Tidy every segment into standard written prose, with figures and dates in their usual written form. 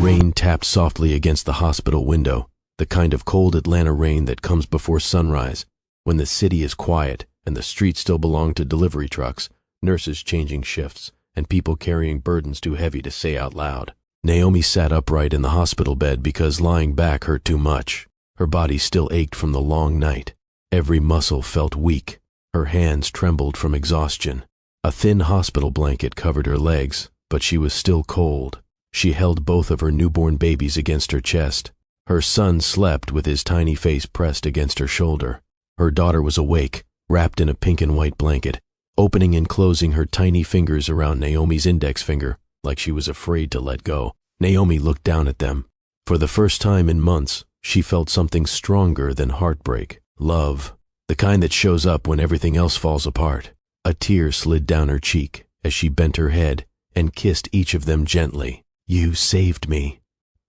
Rain tapped softly against the hospital window, the kind of cold Atlanta rain that comes before sunrise, when the city is quiet and the streets still belong to delivery trucks, nurses changing shifts, and people carrying burdens too heavy to say out loud. Naomi sat upright in the hospital bed because lying back hurt too much. Her body still ached from the long night. Every muscle felt weak. Her hands trembled from exhaustion. A thin hospital blanket covered her legs, but she was still cold. She held both of her newborn babies against her chest. Her son slept with his tiny face pressed against her shoulder. Her daughter was awake, wrapped in a pink and white blanket, opening and closing her tiny fingers around Naomi's index finger like she was afraid to let go. Naomi looked down at them. For the first time in months, she felt something stronger than heartbreak. Love, the kind that shows up when everything else falls apart. A tear slid down her cheek as she bent her head and kissed each of them gently. "You saved me,"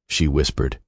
she whispered.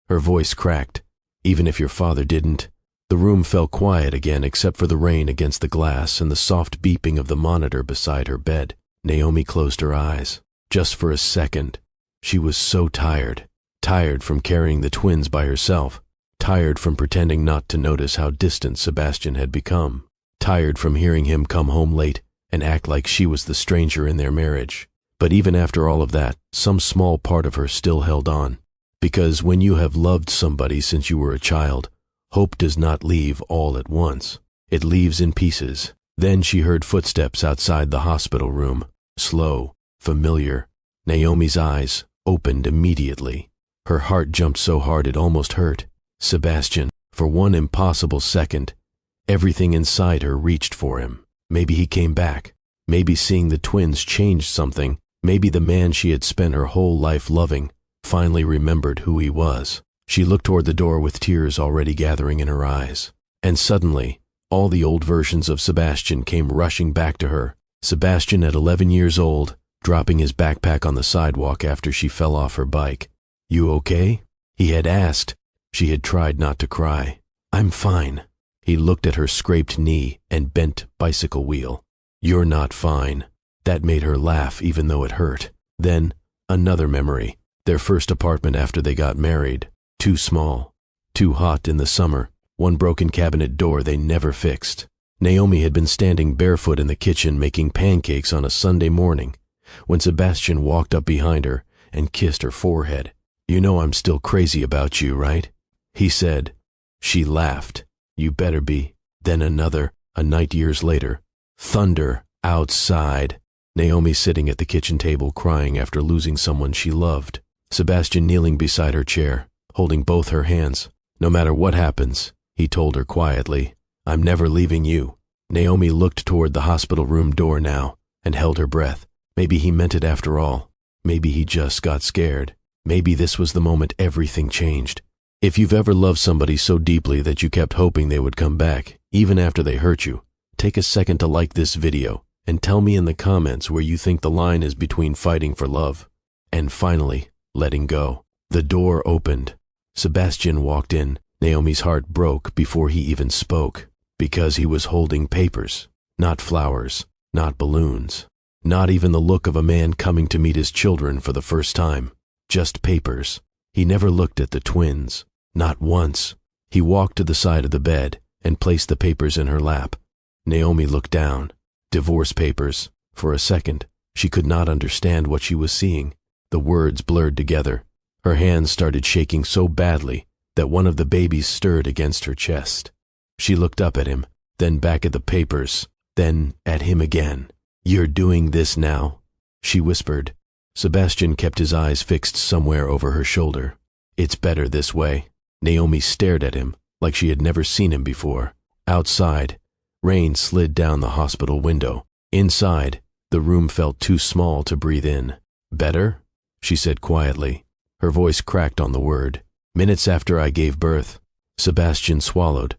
Her voice cracked. "Even if your father didn't." The room fell quiet again except for the rain against the glass and the soft beeping of the monitor beside her bed. Naomi closed her eyes. Just for a second. She was so tired. Tired from carrying the twins by herself. Tired from pretending not to notice how distant Sebastian had become. Tired from hearing him come home late and act like she was the stranger in their marriage. But even after all of that, some small part of her still held on. Because when you have loved somebody since you were a child, hope does not leave all at once. It leaves in pieces. Then she heard footsteps outside the hospital room. Slow, familiar. Naomi's eyes opened immediately. Her heart jumped so hard it almost hurt. Sebastian. For one impossible second, everything inside her reached for him. Maybe he came back. Maybe seeing the twins changed something. Maybe the man she had spent her whole life loving finally remembered who he was. She looked toward the door with tears already gathering in her eyes. And suddenly, all the old versions of Sebastian came rushing back to her. Sebastian at 11 years old, dropping his backpack on the sidewalk after she fell off her bike. "You okay?" he had asked. She had tried not to cry. "I'm fine." He looked at her scraped knee and bent bicycle wheel. "You're not fine." That made her laugh even though it hurt. Then, another memory. Their first apartment after they got married. Too small. Too hot in the summer. One broken cabinet door they never fixed. Naomi had been standing barefoot in the kitchen making pancakes on a Sunday morning when Sebastian walked up behind her and kissed her forehead. "You know I'm still crazy about you, right?" he said. She laughed. "You better be." Then another, a night years later. Thunder outside. Naomi sitting at the kitchen table crying after losing someone she loved. Sebastian kneeling beside her chair, holding both her hands. "No matter what happens," he told her quietly, "I'm never leaving you." Naomi looked toward the hospital room door now and held her breath. Maybe he meant it after all. Maybe he just got scared. Maybe this was the moment everything changed. If you've ever loved somebody so deeply that you kept hoping they would come back, even after they hurt you, take a second to like this video and tell me in the comments where you think the line is between fighting for love and finally letting go. The door opened. Sebastian walked in. Naomi's heart broke before he even spoke, because he was holding papers, not flowers, not balloons, not even the look of a man coming to meet his children for the first time. Just papers. He never looked at the twins, not once. He walked to the side of the bed and placed the papers in her lap. Naomi looked down. Divorce papers. For a second, she could not understand what she was seeing. The words blurred together. Her hands started shaking so badly that one of the babies stirred against her chest. She looked up at him, then back at the papers, then at him again. "You're doing this now?" she whispered. Sebastian kept his eyes fixed somewhere over her shoulder. "It's better this way." Naomi stared at him like she had never seen him before. Outside, rain slid down the hospital window. Inside, the room felt too small to breathe in. "Better?" she said quietly. Her voice cracked on the word. "Minutes after I gave birth." Sebastian swallowed,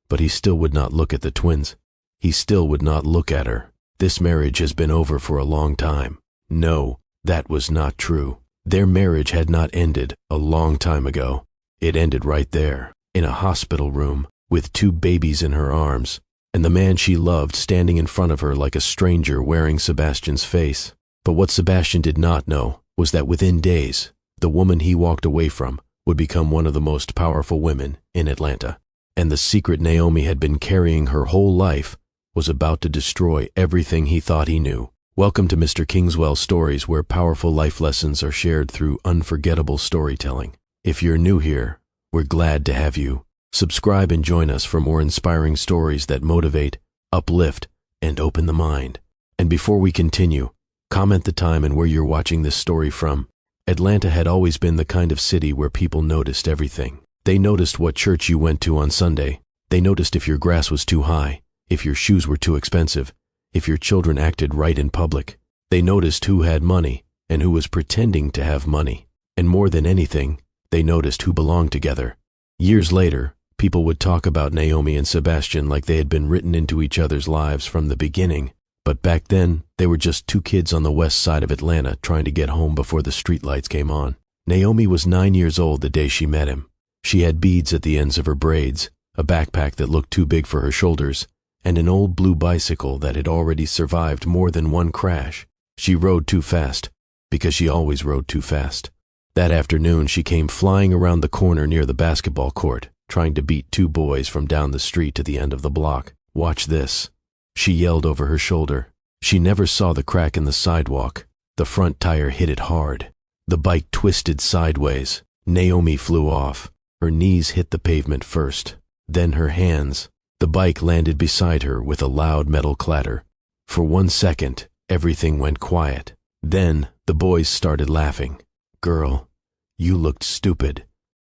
but he still would not look at the twins. He still would not look at her. This marriage has been over for a long time. No, that was not true. Their marriage had not ended a long time ago. It ended right there, in a hospital room, with two babies in her arms, and the man she loved standing in front of her like a stranger wearing Sebastian's face. But what Sebastian did not know was that within days, the woman he walked away from would become one of the most powerful women in Atlanta. And the secret Naomi had been carrying her whole life was about to destroy everything he thought he knew. Welcome to Mr. Kingswell Stories, where powerful life lessons are shared through unforgettable storytelling. If you're new here, we're glad to have you. Subscribe and join us for more inspiring stories that motivate, uplift, and open the mind. And before we continue, comment the time and where you're watching this story from. Atlanta had always been the kind of city where people noticed everything. They noticed what church you went to on Sunday. They noticed if your grass was too high, if your shoes were too expensive, if your children acted right in public. They noticed who had money and who was pretending to have money. And more than anything, they noticed who belonged together. Years later, people would talk about Naomi and Sebastian like they had been written into each other's lives from the beginning. But back then, they were just two kids on the west side of Atlanta trying to get home before the streetlights came on. Naomi was 9 years old the day she met him. She had beads at the ends of her braids, a backpack that looked too big for her shoulders, and an old blue bicycle that had already survived more than one crash. She rode too fast, because she always rode too fast. That afternoon, she came flying around the corner near the basketball court, trying to beat two boys from down the street to the end of the block. "Watch this," she yelled over her shoulder. She never saw the crack in the sidewalk. The front tire hit it hard. The bike twisted sideways. Naomi flew off. Her knees hit the pavement first, then her hands. The bike landed beside her with a loud metal clatter. For 1 second, everything went quiet. Then the boys started laughing. "Girl, you looked stupid."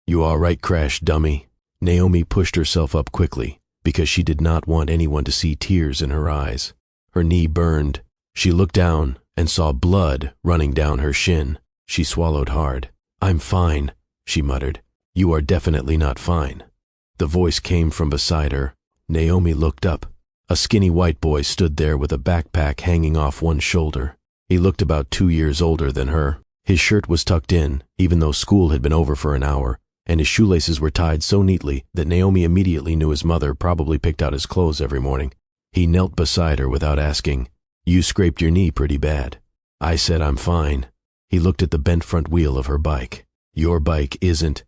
"You all right, crash dummy?" Naomi pushed herself up quickly because she did not want anyone to see tears in her eyes. Her knee burned. She looked down and saw blood running down her shin. She swallowed hard. "I'm fine," she muttered. "You are definitely not fine." The voice came from beside her. Naomi looked up. A skinny white boy stood there with a backpack hanging off one shoulder. He looked about 2 years older than her. His shirt was tucked in, even though school had been over for an hour, and his shoelaces were tied so neatly that Naomi immediately knew his mother probably picked out his clothes every morning. He knelt beside her without asking. "You scraped your knee pretty bad." I said, "I'm fine." He looked at the bent front wheel of her bike. "Your bike isn't."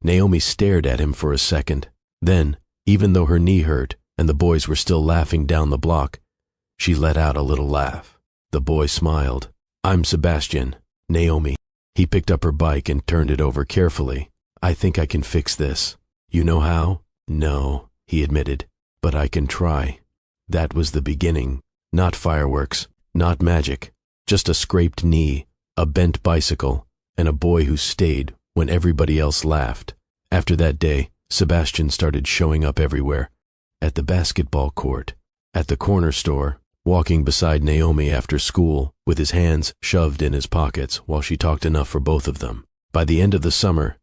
Naomi stared at him for a second. Then, even though her knee hurt and the boys were still laughing down the block, she let out a little laugh. The boy smiled. "I'm Sebastian, Naomi." He picked up her bike and turned it over carefully. "I think I can fix this." "You know how?" "No," he admitted, "but I can try." That was the beginning. Not fireworks, not magic, just a scraped knee, a bent bicycle, and a boy who stayed when everybody else laughed. After that day, Sebastian started showing up everywhere. At the basketball court, at the corner store, walking beside Naomi after school, with his hands shoved in his pockets while she talked enough for both of them. By the end of the summer,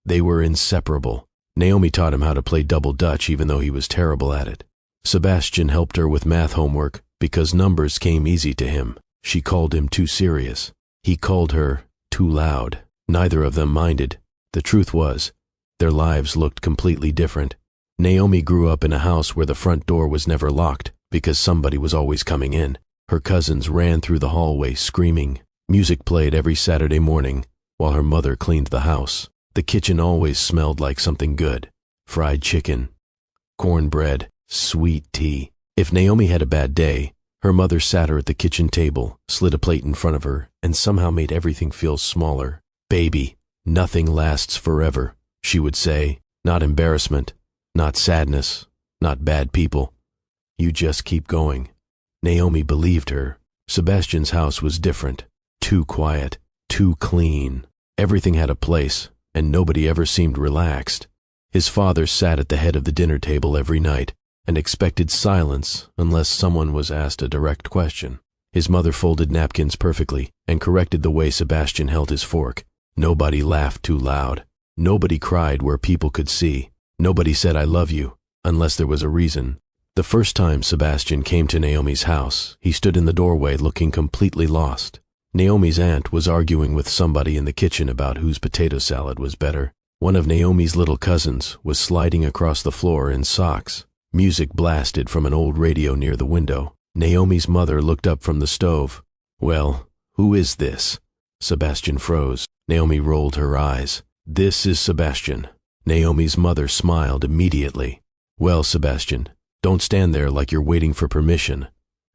they were inseparable. Naomi taught him how to play double dutch even though he was terrible at it. Sebastian helped her with math homework because numbers came easy to him. She called him too serious. He called her too loud. Neither of them minded. The truth was, their lives looked completely different. Naomi grew up in a house where the front door was never locked because somebody was always coming in. Her cousins ran through the hallway screaming. Music played every Saturday morning while her mother cleaned the house. The kitchen always smelled like something good. Fried chicken, cornbread, sweet tea. If Naomi had a bad day, her mother sat her at the kitchen table, slid a plate in front of her, and somehow made everything feel smaller. "Baby, nothing lasts forever," she would say. "Not embarrassment, not sadness, not bad people. You just keep going." Naomi believed her. Sebastian's house was different. Too quiet, too clean. Everything had a place, and nobody ever seemed relaxed. His father sat at the head of the dinner table every night and expected silence unless someone was asked a direct question. His mother folded napkins perfectly and corrected the way Sebastian held his fork. Nobody laughed too loud. Nobody cried where people could see. Nobody said "I love you" unless there was a reason. The first time Sebastian came to Naomi's house, he stood in the doorway looking completely lost. Naomi's aunt was arguing with somebody in the kitchen about whose potato salad was better. One of Naomi's little cousins was sliding across the floor in socks. Music blasted from an old radio near the window. Naomi's mother looked up from the stove. "Well, who is this?" Sebastian froze. Naomi rolled her eyes. "This is Sebastian." Naomi's mother smiled immediately. "Well, Sebastian, don't stand there like you're waiting for permission.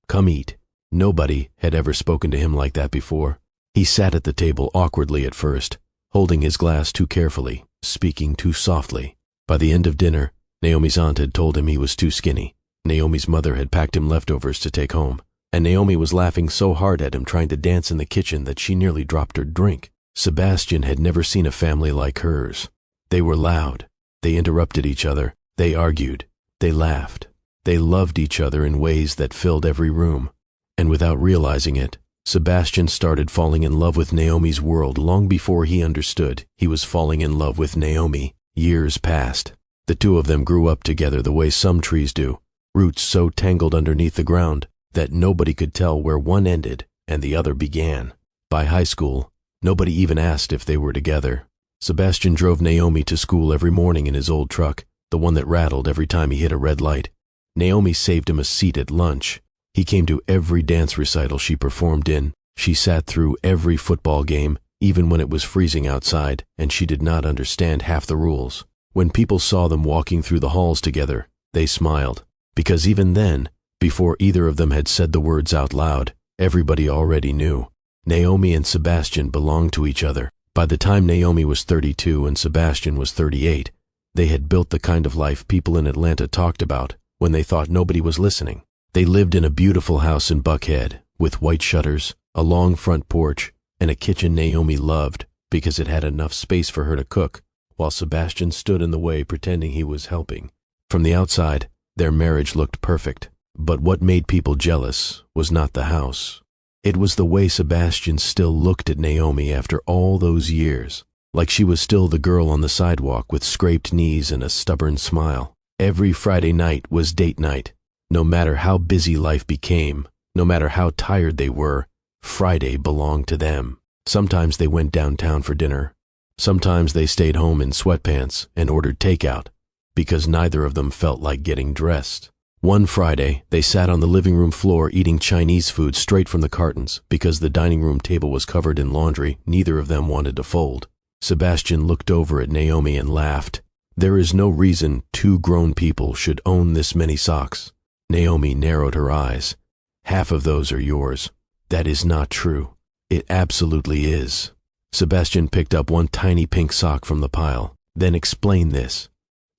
Come eat." Nobody had ever spoken to him like that before. He sat at the table awkwardly at first, holding his glass too carefully, speaking too softly. By the end of dinner, Naomi's aunt had told him he was too skinny. Naomi's mother had packed him leftovers to take home, and Naomi was laughing so hard at him trying to dance in the kitchen that she nearly dropped her drink. Sebastian had never seen a family like hers. They were loud. They interrupted each other. They argued. They laughed. They loved each other in ways that filled every room. And without realizing it, Sebastian started falling in love with Naomi's world long before he understood he was falling in love with Naomi. Years passed. The two of them grew up together the way some trees do, roots so tangled underneath the ground that nobody could tell where one ended and the other began. By high school, nobody even asked if they were together. Sebastian drove Naomi to school every morning in his old truck, the one that rattled every time he hit a red light. Naomi saved him a seat at lunch. He came to every dance recital she performed in. She sat through every football game, even when it was freezing outside, and she did not understand half the rules. When people saw them walking through the halls together, they smiled, because even then, before either of them had said the words out loud, everybody already knew. Naomi and Sebastian belonged to each other. By the time Naomi was 32 and Sebastian was 38, they had built the kind of life people in Atlanta talked about when they thought nobody was listening. They lived in a beautiful house in Buckhead, with white shutters, a long front porch, and a kitchen Naomi loved because it had enough space for her to cook, while Sebastian stood in the way pretending he was helping. From the outside, their marriage looked perfect, but what made people jealous was not the house. It was the way Sebastian still looked at Naomi after all those years, like she was still the girl on the sidewalk with scraped knees and a stubborn smile. Every Friday night was date night. No matter how busy life became, no matter how tired they were, Friday belonged to them. Sometimes they went downtown for dinner. Sometimes they stayed home in sweatpants and ordered takeout, because neither of them felt like getting dressed. One Friday, they sat on the living room floor eating Chinese food straight from the cartons because the dining room table was covered in laundry neither of them wanted to fold. Sebastian looked over at Naomi and laughed. "There is no reason two grown people should own this many socks." Naomi narrowed her eyes. "Half of those are yours." "That is not true." "It absolutely is." Sebastian picked up one tiny pink sock from the pile. "Then explain this."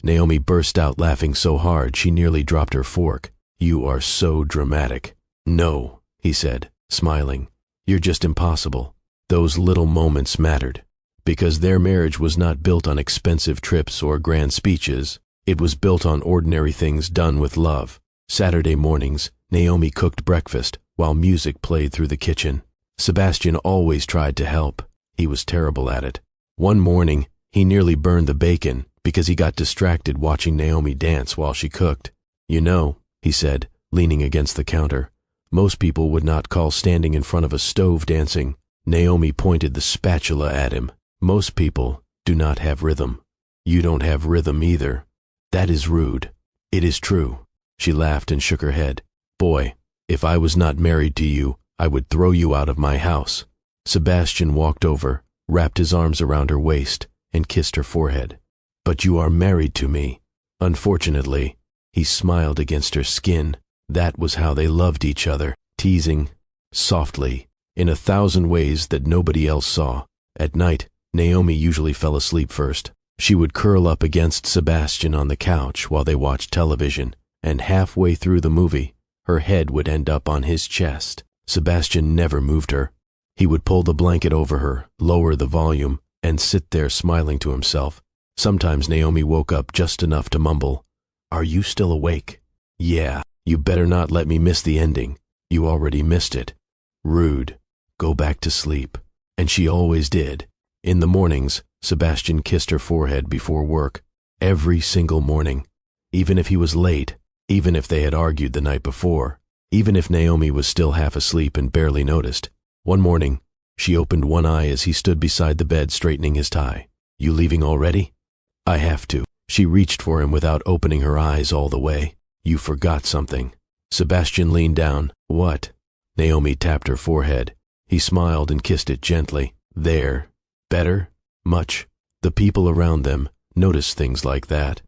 Naomi burst out laughing so hard she nearly dropped her fork. "You are so dramatic." "No," he said, smiling. "You're just impossible." Those little moments mattered, because their marriage was not built on expensive trips or grand speeches. It was built on ordinary things done with love. Saturday mornings, Naomi cooked breakfast while music played through the kitchen. Sebastian always tried to help. He was terrible at it. One morning, he nearly burned the bacon because he got distracted watching Naomi dance while she cooked. "You know," he said, leaning against the counter, "most people would not call standing in front of a stove dancing." Naomi pointed the spatula at him. "Most people do not have rhythm. You don't have rhythm either. That is rude." "It is true." She laughed and shook her head. "Boy, if I was not married to you, I would throw you out of my house." Sebastian walked over, wrapped his arms around her waist, and kissed her forehead. "But you are married to me." Unfortunately, he smiled against her skin. That was how they loved each other, teasing, softly, in 1,000 ways that nobody else saw. At night, Naomi usually fell asleep first. She would curl up against Sebastian on the couch while they watched television, and halfway through the movie, her head would end up on his chest. Sebastian never moved her. He would pull the blanket over her, lower the volume, and sit there smiling to himself. Sometimes Naomi woke up just enough to mumble, "Are you still awake?" "Yeah, you better not let me miss the ending. You already missed it." Rude. Go back to sleep. And she always did. In the mornings, Sebastian kissed her forehead before work. Every single morning. Even if he was late, even if they had argued the night before, even if Naomi was still half asleep and barely noticed. One morning, she opened one eye as he stood beside the bed straightening his tie. "You leaving already?" "I have to." She reached for him without opening her eyes all the way. You forgot something. Sebastian leaned down. What? Naomi tapped her forehead. He smiled and kissed it gently. There. Better? Much. The people around them noticed things like that.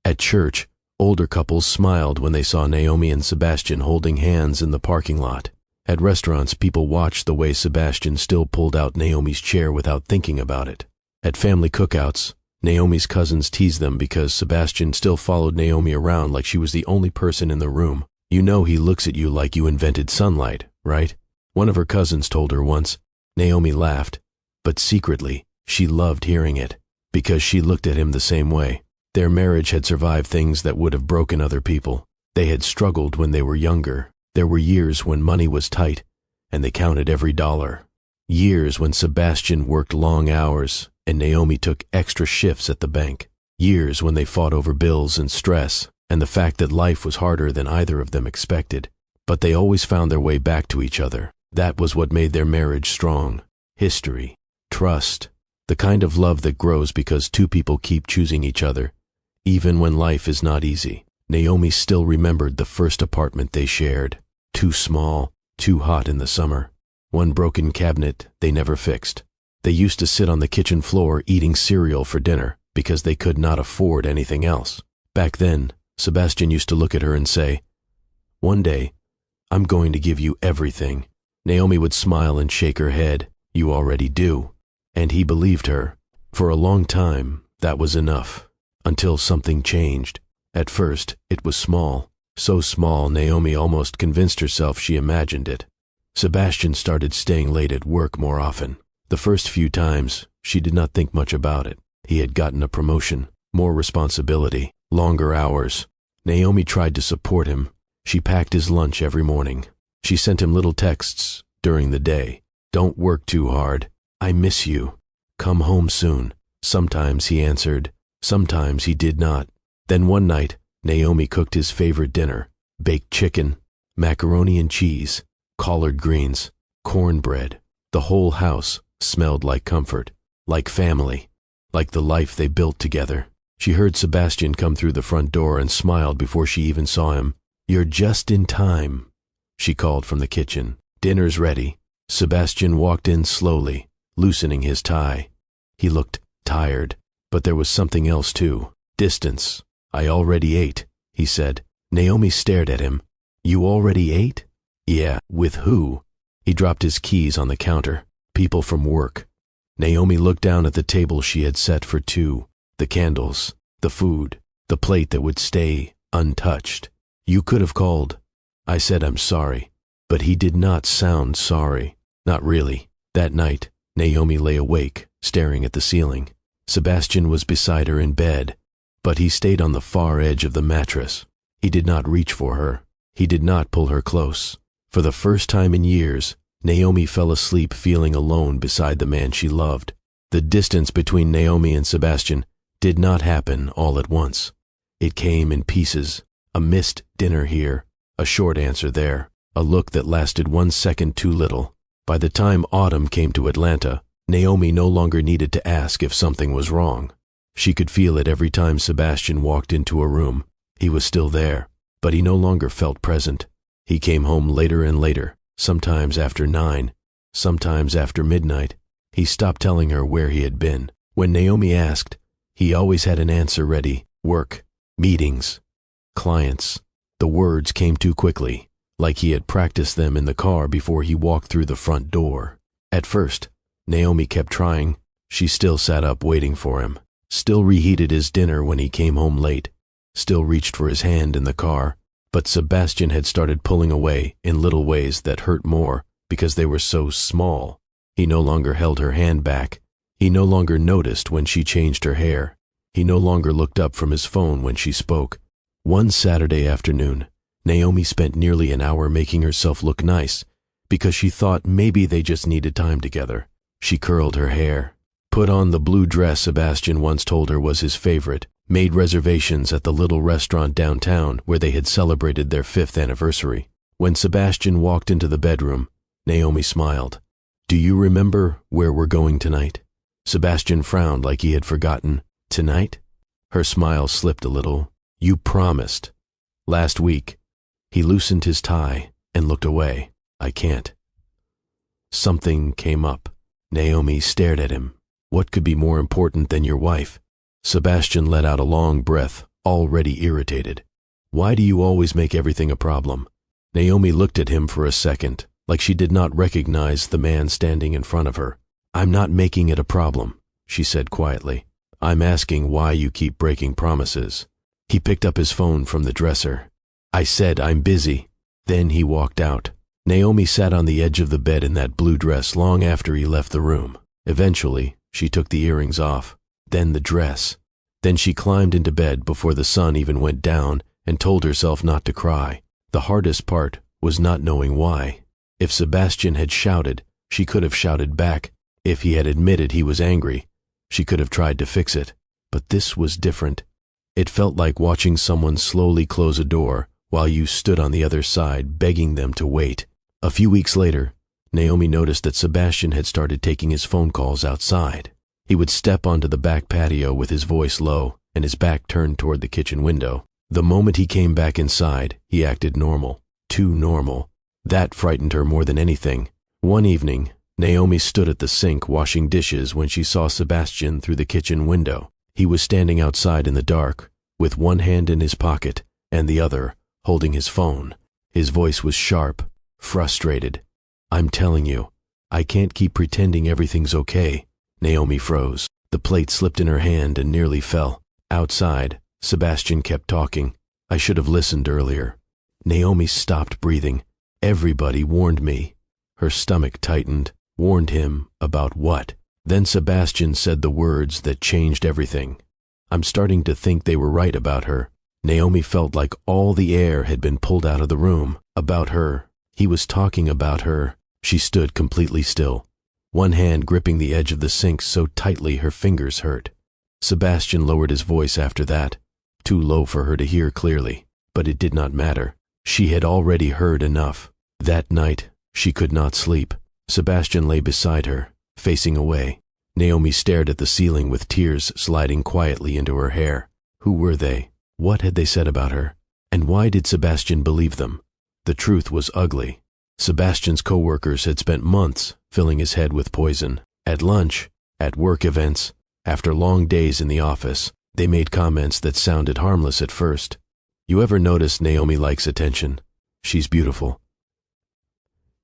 At church, older couples smiled when they saw Naomi and Sebastian holding hands in the parking lot. At restaurants, people watched the way Sebastian still pulled out Naomi's chair without thinking about it. At family cookouts, Naomi's cousins teased them because Sebastian still followed Naomi around like she was the only person in the room. You know he looks at you like you invented sunlight, right? One of her cousins told her once. Naomi laughed, but secretly, she loved hearing it, because she looked at him the same way. Their marriage had survived things that would have broken other people. They had struggled when they were younger. There were years when money was tight, and they counted every dollar. Years when Sebastian worked long hours, and Naomi took extra shifts at the bank. Years when they fought over bills and stress, and the fact that life was harder than either of them expected. But they always found their way back to each other. That was what made their marriage strong. History, trust, the kind of love that grows because two people keep choosing each other, even when life is not easy. Naomi still remembered the first apartment they shared. Too small, too hot in the summer. One broken cabinet they never fixed. They used to sit on the kitchen floor eating cereal for dinner because they could not afford anything else. Back then, Sebastian used to look at her and say, "One day, I'm going to give you everything." Naomi would smile and shake her head. "You already do." And he believed her. For a long time, that was enough. Until something changed. At first, it was small. So small, Naomi almost convinced herself she imagined it. Sebastian started staying late at work more often. The first few times, she did not think much about it. He had gotten a promotion, more responsibility, longer hours. Naomi tried to support him. She packed his lunch every morning. She sent him little texts during the day. "Don't work too hard. I miss you. Come home soon." Sometimes he answered. Sometimes he did not. Then one night, Naomi cooked his favorite dinner: baked chicken, macaroni and cheese, collard greens, cornbread. The whole house smelled like comfort, like family, like the life they built together. She heard Sebastian come through the front door and smiled before she even saw him. "You're just in time," she called from the kitchen. "Dinner's ready." Sebastian walked in slowly, loosening his tie. He looked tired, but there was something else too. Distance. "I already ate," he said. Naomi stared at him. "You already ate?" "Yeah, with who?" He dropped his keys on the counter. "People from work." Naomi looked down at the table she had set for two. The candles, the food, the plate that would stay untouched. "You could have called." I said I'm sorry, but he did not sound sorry. Not really. That night, Naomi lay awake, staring at the ceiling. Sebastian was beside her in bed, but he stayed on the far edge of the mattress. He did not reach for her. He did not pull her close. For the first time in years, Naomi fell asleep feeling alone beside the man she loved. The distance between Naomi and Sebastian did not happen all at once. It came in pieces. A missed dinner here, a short answer there, a look that lasted 1 second too little. By the time autumn came to Atlanta, Naomi no longer needed to ask if something was wrong. She could feel it every time Sebastian walked into a room. He was still there, but he no longer felt present. He came home later and later, sometimes after 9, sometimes after midnight. He stopped telling her where he had been. When Naomi asked, he always had an answer ready: work, meetings, clients. The words came too quickly, like he had practiced them in the car before he walked through the front door. At first, Naomi kept trying. She still sat up waiting for him, still reheated his dinner when he came home late, still reached for his hand in the car. But Sebastian had started pulling away in little ways that hurt more because they were so small. He no longer held her hand back. He no longer noticed when she changed her hair. He no longer looked up from his phone when she spoke. One Saturday afternoon, Naomi spent nearly an hour making herself look nice because she thought maybe they just needed time together. She curled her hair, put on the blue dress Sebastian once told her was his favorite, made reservations at the little restaurant downtown where they had celebrated their 5th anniversary. When Sebastian walked into the bedroom, Naomi smiled. "Do you remember where we're going tonight?" Sebastian frowned like he had forgotten. "Tonight?" Her smile slipped a little. "You promised." Last week. He loosened his tie and looked away. I can't. Something came up. Naomi stared at him. What could be more important than your wife? Sebastian let out a long breath, already irritated. Why do you always make everything a problem? Naomi looked at him for a second, like she did not recognize the man standing in front of her. I'm not making it a problem, she said quietly. I'm asking why you keep breaking promises. He picked up his phone from the dresser. I said I'm busy. Then he walked out. Naomi sat on the edge of the bed in that blue dress long after he left the room. Eventually, she took the earrings off, then the dress. Then she climbed into bed before the sun even went down and told herself not to cry. The hardest part was not knowing why. If Sebastian had shouted, she could have shouted back. If he had admitted he was angry, she could have tried to fix it. But this was different. It felt like watching someone slowly close a door while you stood on the other side begging them to wait. A few weeks later, Naomi noticed that Sebastian had started taking his phone calls outside. He would step onto the back patio with his voice low and his back turned toward the kitchen window. The moment he came back inside, he acted normal. Too normal. That frightened her more than anything. One evening, Naomi stood at the sink washing dishes when she saw Sebastian through the kitchen window. He was standing outside in the dark, with one hand in his pocket and the other holding his phone. His voice was sharp, frustrated. I'm telling you, I can't keep pretending everything's okay. Naomi froze. The plate slipped in her hand and nearly fell. Outside, Sebastian kept talking. I should have listened earlier. Naomi stopped breathing. Everybody warned me. Her stomach tightened. Warned him about what? Then Sebastian said the words that changed everything. I'm starting to think they were right about her. Naomi felt like all the air had been pulled out of the room. About her. He was talking about her. She stood completely still, one hand gripping the edge of the sink so tightly her fingers hurt. Sebastian lowered his voice after that, too low for her to hear clearly, but it did not matter. She had already heard enough. That night, she could not sleep. Sebastian lay beside her, facing away. Naomi stared at the ceiling with tears sliding quietly into her hair. Who were they? What had they said about her? And why did Sebastian believe them? The truth was ugly. Sebastian's co-workers had spent months filling his head with poison. At lunch, at work events, after long days in the office, they made comments that sounded harmless at first. You ever notice Naomi likes attention? She's beautiful.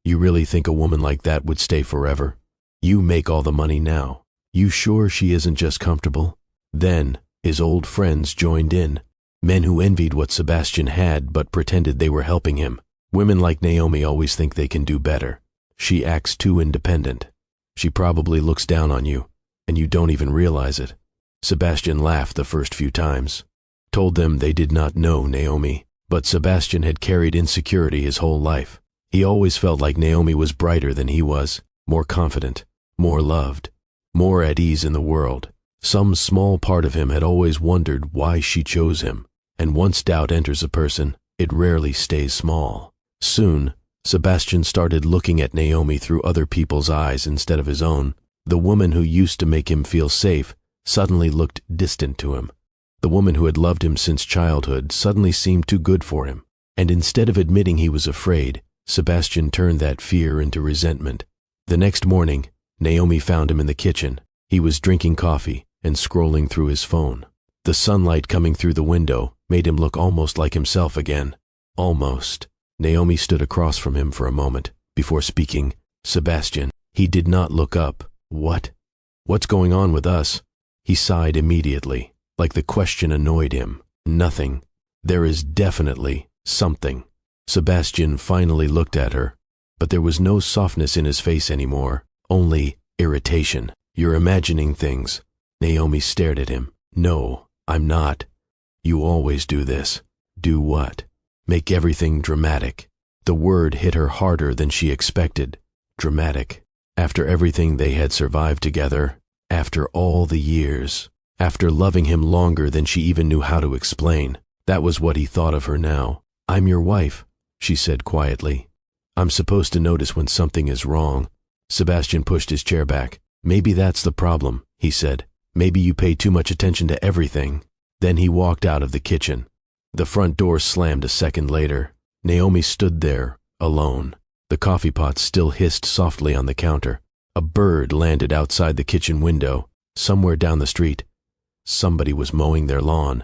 You really think a woman like that would stay forever? You make all the money now. You sure she isn't just comfortable? Then, his old friends joined in. Men who envied what Sebastian had but pretended they were helping him. Women like Naomi always think they can do better. She acts too independent. She probably looks down on you, and you don't even realize it. Sebastian laughed the first few times. Told them they did not know Naomi, but Sebastian had carried insecurity his whole life. He always felt like Naomi was brighter than he was, more confident, more loved, more at ease in the world. Some small part of him had always wondered why she chose him, and once doubt enters a person, it rarely stays small. Soon, Sebastian started looking at Naomi through other people's eyes instead of his own. The woman who used to make him feel safe suddenly looked distant to him. The woman who had loved him since childhood suddenly seemed too good for him, and instead of admitting he was afraid, Sebastian turned that fear into resentment. The next morning, Naomi found him in the kitchen. He was drinking coffee and scrolling through his phone. The sunlight coming through the window made him look almost like himself again. Almost. Naomi stood across from him for a moment before speaking. Sebastian. He did not look up. What? What's going on with us? He sighed immediately, like the question annoyed him. Nothing. There is definitely something. Sebastian finally looked at her, but there was no softness in his face anymore, only irritation. You're imagining things. Naomi stared at him. No, I'm not. You always do this. Do what? Make everything dramatic. The word hit her harder than she expected. Dramatic. After everything they had survived together, after all the years, after loving him longer than she even knew how to explain, that was what he thought of her now. I'm your wife, she said quietly. I'm supposed to notice when something is wrong. Sebastian pushed his chair back. Maybe that's the problem, he said. Maybe you pay too much attention to everything. Then he walked out of the kitchen. The front door slammed a second later. Naomi stood there, alone. The coffee pot still hissed softly on the counter. A bird landed outside the kitchen window, somewhere down the street. Somebody was mowing their lawn.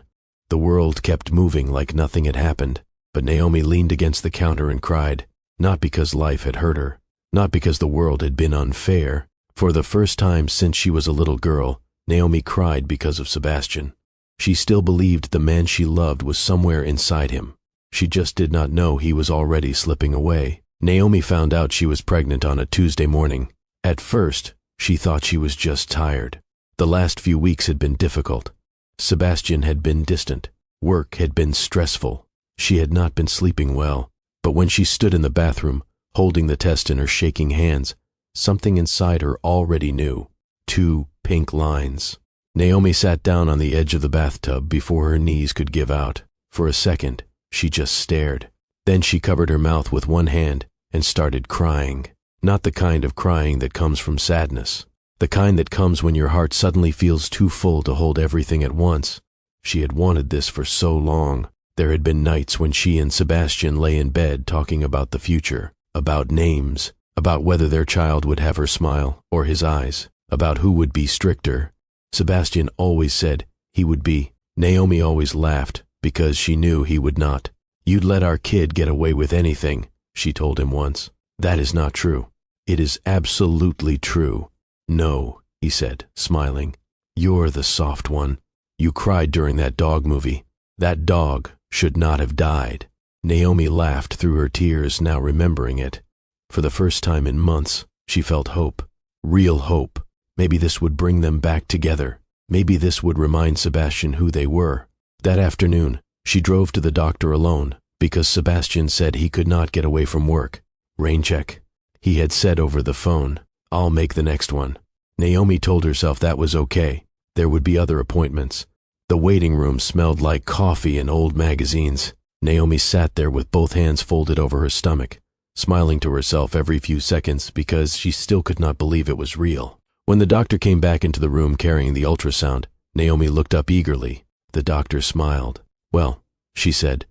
The world kept moving like nothing had happened, but Naomi leaned against the counter and cried, not because life had hurt her, not because the world had been unfair. For the first time since she was a little girl, Naomi cried because of Sebastian. She still believed the man she loved was somewhere inside him. She just did not know he was already slipping away. Naomi found out she was pregnant on a Tuesday morning. At first, she thought she was just tired. The last few weeks had been difficult. Sebastian had been distant. Work had been stressful. She had not been sleeping well. But when she stood in the bathroom, holding the test in her shaking hands, something inside her already knew. 2 pink lines. Naomi sat down on the edge of the bathtub before her knees could give out. For a second, she just stared. Then she covered her mouth with one hand and started crying. Not the kind of crying that comes from sadness. The kind that comes when your heart suddenly feels too full to hold everything at once. She had wanted this for so long. There had been nights when she and Sebastian lay in bed talking about the future, about names, about whether their child would have her smile or his eyes, about who would be stricter. Sebastian always said he would be. Naomi always laughed because she knew he would not. "You'd let our kid get away with anything," she told him once. "That is not true." "It is absolutely true." "No," he said, smiling. "You're the soft one. You cried during that dog movie. That dog should not have died." Naomi laughed through her tears, now remembering it. For the first time in months, she felt hope. Real hope. Maybe this would bring them back together. Maybe this would remind Sebastian who they were. That afternoon, she drove to the doctor alone because Sebastian said he could not get away from work. Rain check. He had said over the phone, "I'll make the next one." Naomi told herself that was okay. There would be other appointments. The waiting room smelled like coffee and old magazines. Naomi sat there with both hands folded over her stomach, smiling to herself every few seconds because she still could not believe it was real. When the doctor came back into the room carrying the ultrasound, Naomi looked up eagerly. The doctor smiled. "Well," she said,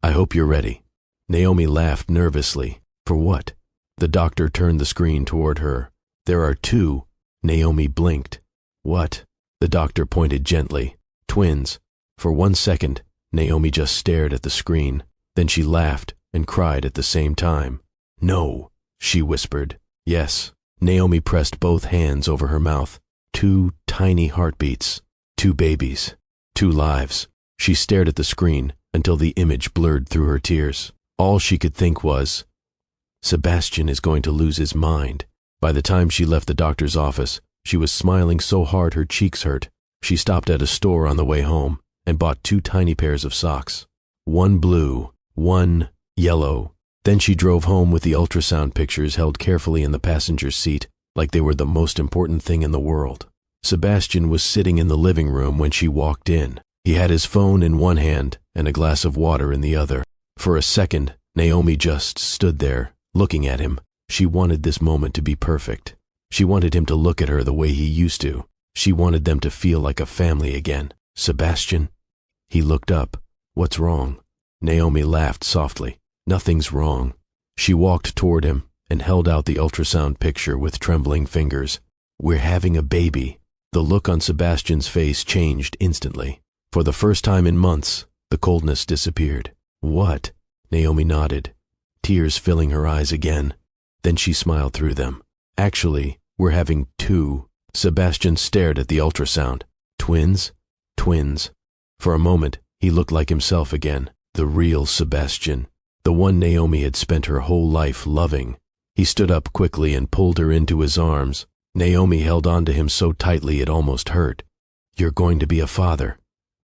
"I hope you're ready." Naomi laughed nervously. "For what?" The doctor turned the screen toward her. "There are 2. Naomi blinked. "What?" The doctor pointed gently. "Twins." For 1 second, Naomi just stared at the screen. Then she laughed and cried at the same time. "No," she whispered. "Yes." Naomi pressed both hands over her mouth. 2 tiny heartbeats. 2 babies. 2 lives. She stared at the screen until the image blurred through her tears. All she could think was, Sebastian is going to lose his mind. By the time she left the doctor's office, she was smiling so hard her cheeks hurt. She stopped at a store on the way home and bought 2 tiny pairs of socks. 1 blue, 1 yellow. Then she drove home with the ultrasound pictures held carefully in the passenger seat like they were the most important thing in the world. Sebastian was sitting in the living room when she walked in. He had his phone in one hand and a glass of water in the other. For a second, Naomi just stood there, looking at him. She wanted this moment to be perfect. She wanted him to look at her the way he used to. She wanted them to feel like a family again. "Sebastian?" He looked up. "What's wrong?" Naomi laughed softly. "Nothing's wrong." She walked toward him and held out the ultrasound picture with trembling fingers. "We're having a baby." The look on Sebastian's face changed instantly. For the first time in months, the coldness disappeared. "What?" Naomi nodded, tears filling her eyes again. Then she smiled through them. "Actually, we're having 2. Sebastian stared at the ultrasound. "Twins?" "Twins." For a moment, he looked like himself again. The real Sebastian. The one Naomi had spent her whole life loving. He stood up quickly and pulled her into his arms. Naomi held on to him so tightly it almost hurt. "You're going to be a father,"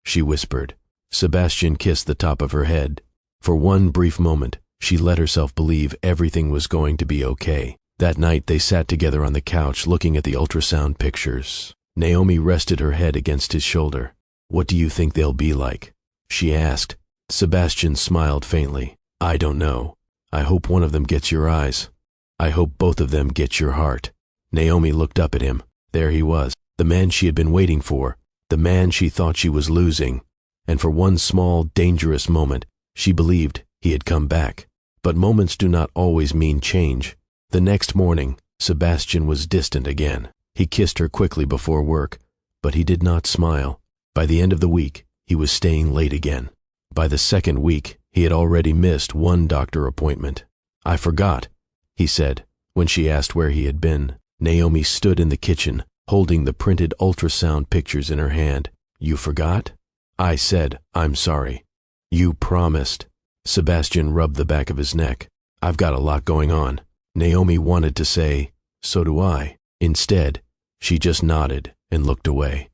she whispered. Sebastian kissed the top of her head. For one brief moment, she let herself believe everything was going to be okay. That night they sat together on the couch looking at the ultrasound pictures. Naomi rested her head against his shoulder. "What do you think they'll be like?" she asked. Sebastian smiled faintly. "I don't know. I hope one of them gets your eyes. I hope both of them get your heart." Naomi looked up at him. There he was, the man she had been waiting for, the man she thought she was losing. and for one small, dangerous moment, she believed he had come back. But moments do not always mean change. The next morning, Sebastian was distant again. He kissed her quickly before work, but he did not smile. By the end of the week, he was staying late again. By the second week, he had already missed one doctor appointment. "I forgot," he said, when she asked where he had been. Naomi stood in the kitchen, holding the printed ultrasound pictures in her hand. "You forgot?" I said, "I'm sorry." "You promised." Sebastian rubbed the back of his neck. "I've got a lot going on." Naomi wanted to say, "So do I." Instead, she just nodded and looked away.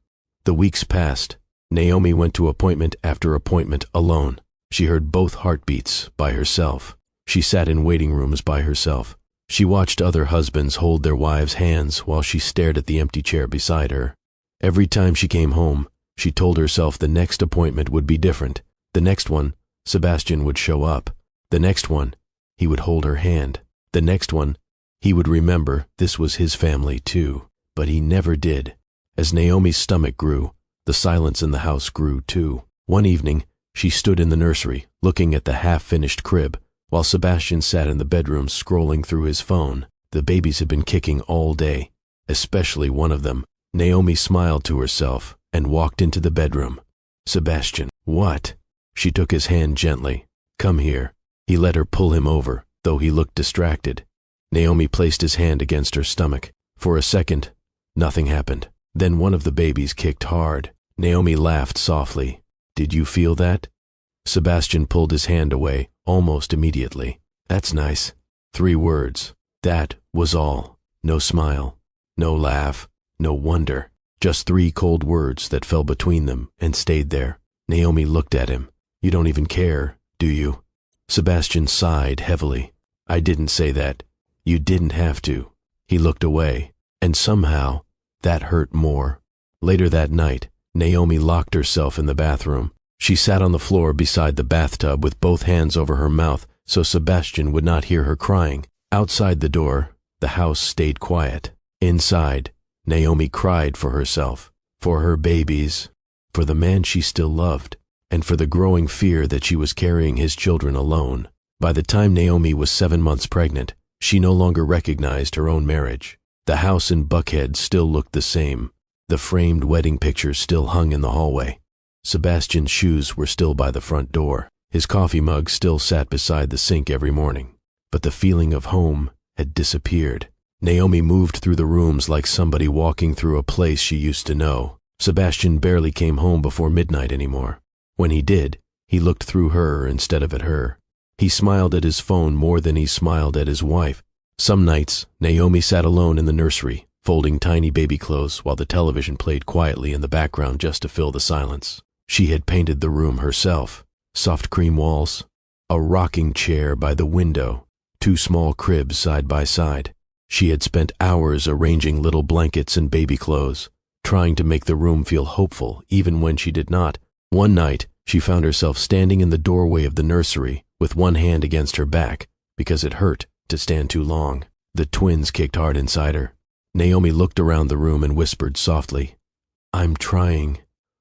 The weeks passed. Naomi went to appointment after appointment alone. She heard both heartbeats by herself. She sat in waiting rooms by herself. She watched other husbands hold their wives' hands while she stared at the empty chair beside her. Every time she came home, she told herself the next appointment would be different. The next one, Sebastian would show up. The next one, he would hold her hand. The next one, he would remember this was his family too. But he never did. As Naomi's stomach grew, the silence in the house grew too. One evening, she stood in the nursery, looking at the half-finished crib, while Sebastian sat in the bedroom scrolling through his phone. The babies had been kicking all day, especially one of them. Naomi smiled to herself and walked into the bedroom. "Sebastian, what?" She took his hand gently. "Come here." He let her pull him over, though he looked distracted. Naomi placed his hand against her stomach. For a second, nothing happened. Then one of the babies kicked hard. Naomi laughed softly. "Did you feel that?" Sebastian pulled his hand away almost immediately. "That's nice." 3 words. That was all. No smile, no laugh, no wonder. Just 3 cold words that fell between them and stayed there. Naomi looked at him. "You don't even care, do you?" Sebastian sighed heavily. "I didn't say that. You didn't have to." He looked away, and somehow that hurt more. Later that night, Naomi locked herself in the bathroom. She sat on the floor beside the bathtub with both hands over her mouth so Sebastian would not hear her crying. Outside the door, the house stayed quiet. Inside, Naomi cried for herself, for her babies, for the man she still loved, and for the growing fear that she was carrying his children alone. By the time Naomi was 7 months pregnant, she no longer recognized her own marriage. The house in Buckhead still looked the same. The framed wedding pictures still hung in the hallway. Sebastian's shoes were still by the front door. His coffee mug still sat beside the sink every morning. But the feeling of home had disappeared. Naomi moved through the rooms like somebody walking through a place she used to know. Sebastian barely came home before midnight anymore. When he did, he looked through her instead of at her. He smiled at his phone more than he smiled at his wife. Some nights, Naomi sat alone in the nursery, folding tiny baby clothes while the television played quietly in the background just to fill the silence. She had painted the room herself. Soft cream walls, a rocking chair by the window, 2 small cribs side by side. She had spent hours arranging little blankets and baby clothes, trying to make the room feel hopeful even when she did not. One night, she found herself standing in the doorway of the nursery with one hand against her back because it hurt to stand too long. The twins kicked hard inside her. Naomi looked around the room and whispered softly, "I'm trying."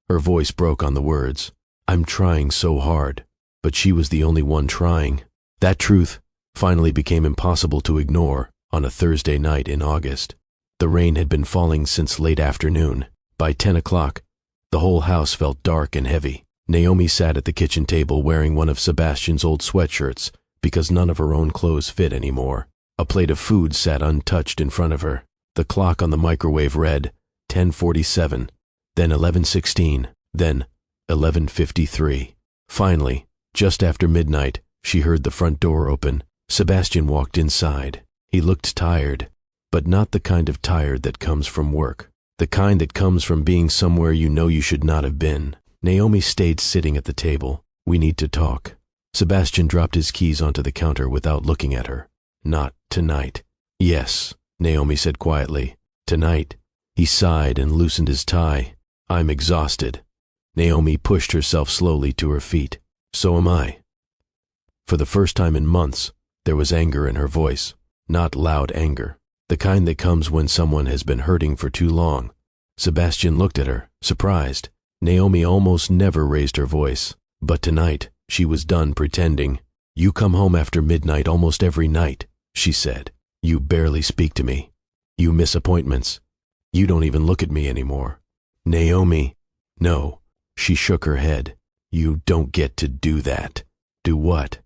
Her voice broke on the words. "I'm trying so hard." But she was the only one trying. That truth finally became impossible to ignore on a Thursday night in August. The rain had been falling since late afternoon. By 10 o'clock, the whole house felt dark and heavy. Naomi sat at the kitchen table wearing one of Sebastian's old sweatshirts because none of her own clothes fit anymore. A plate of food sat untouched in front of her. The clock on the microwave read 10:47, then 11:16, then 11:53. Finally, just after midnight, she heard the front door open. Sebastian walked inside. He looked tired, but not the kind of tired that comes from work. The kind that comes from being somewhere you know you should not have been. Naomi stayed sitting at the table. "We need to talk." Sebastian dropped his keys onto the counter without looking at her. "Not tonight." "Yes," Naomi said quietly. "Tonight." He sighed and loosened his tie. "I'm exhausted." Naomi pushed herself slowly to her feet. "So am I." For the first time in months, there was anger in her voice. Not loud anger, the kind that comes when someone has been hurting for too long. Sebastian looked at her, surprised. Naomi almost never raised her voice, but tonight she was done pretending. "You come home after midnight almost every night," she said. "You barely speak to me. You miss appointments. You don't even look at me anymore." "Naomi." "No." She shook her head. "You don't get to do that." "Do what?"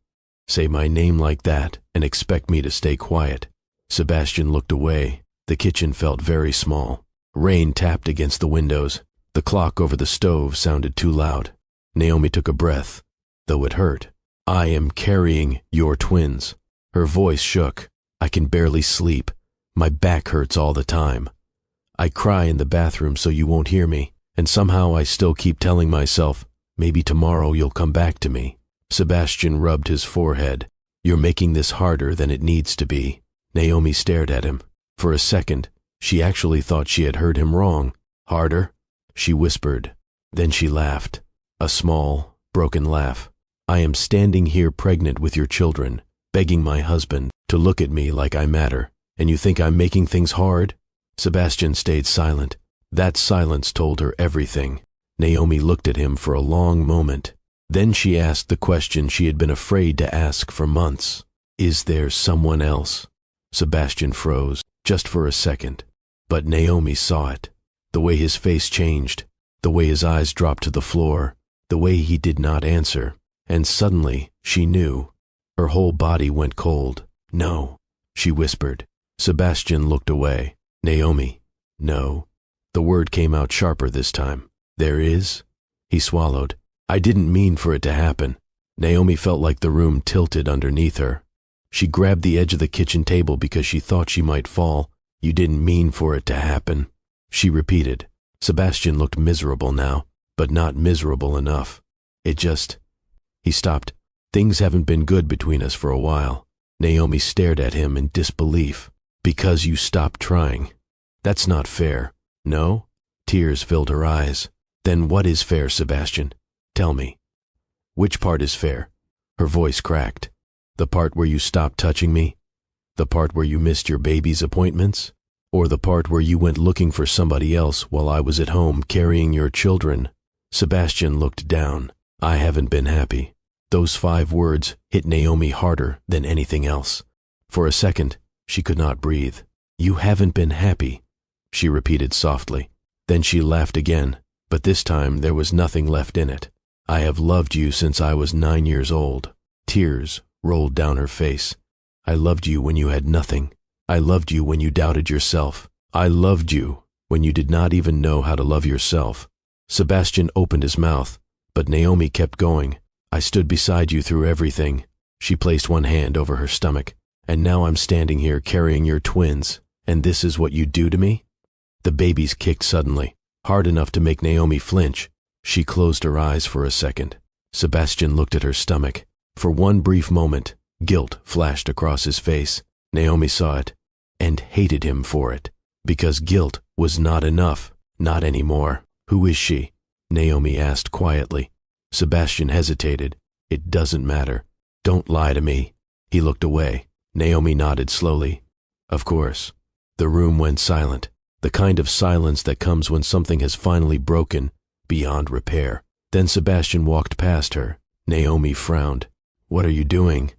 "Say my name like that and expect me to stay quiet." Sebastian looked away. The kitchen felt very small. Rain tapped against the windows. The clock over the stove sounded too loud. Naomi took a breath, though it hurt. "I am carrying your twins." Her voice shook. "I can barely sleep. My back hurts all the time. I cry in the bathroom so you won't hear me, and somehow I still keep telling myself, maybe tomorrow you'll come back to me." Sebastian rubbed his forehead. "You're making this harder than it needs to be." Naomi stared at him. For a second, she actually thought she had heard him wrong. "Harder?" she whispered. Then she laughed. A small, broken laugh. "I am standing here pregnant with your children, begging my husband to look at me like I matter, and you think I'm making things hard?" Sebastian stayed silent. That silence told her everything. Naomi looked at him for a long moment. Then she asked the question she had been afraid to ask for months. "Is there someone else?" Sebastian froze, just for a second. But Naomi saw it. The way his face changed, the way his eyes dropped to the floor, the way he did not answer. And suddenly, she knew. Her whole body went cold. "No," she whispered. Sebastian looked away. "Naomi." "No." The word came out sharper this time. "There is?" He swallowed. "I didn't mean for it to happen." Naomi felt like the room tilted underneath her. She grabbed the edge of the kitchen table because she thought she might fall. "You didn't mean for it to happen," she repeated. Sebastian looked miserable now, but not miserable enough. "It just—" He stopped. "Things haven't been good between us for a while." Naomi stared at him in disbelief. "Because you stopped trying. That's not fair." "No?" Tears filled her eyes. "Then what is fair, Sebastian? Tell me." "Which part is fair?" Her voice cracked. "The part where you stopped touching me? The part where you missed your baby's appointments? Or the part where you went looking for somebody else while I was at home carrying your children?" Sebastian looked down. "I haven't been happy." Those 5 words hit Naomi harder than anything else. For a second, she could not breathe. "You haven't been happy," she repeated softly. Then she laughed again, but this time there was nothing left in it. "I have loved you since I was 9 years old." Tears rolled down her face. "I loved you when you had nothing. I loved you when you doubted yourself. I loved you when you did not even know how to love yourself." Sebastian opened his mouth, but Naomi kept going. "I stood beside you through everything." She placed one hand over her stomach. "And now I'm standing here carrying your twins, and this is what you do to me?" The babies kicked suddenly, hard enough to make Naomi flinch. She closed her eyes for a second. Sebastian looked at her stomach. For one brief moment, guilt flashed across his face. Naomi saw it, and hated him for it, because guilt was not enough, not anymore. "Who is she?" Naomi asked quietly. Sebastian hesitated. "It doesn't matter. Don't lie to me." He looked away. Naomi nodded slowly. "Of course." The room went silent, the kind of silence that comes when something has finally broken beyond repair. Then Sebastian walked past her. Naomi frowned. "What are you doing?"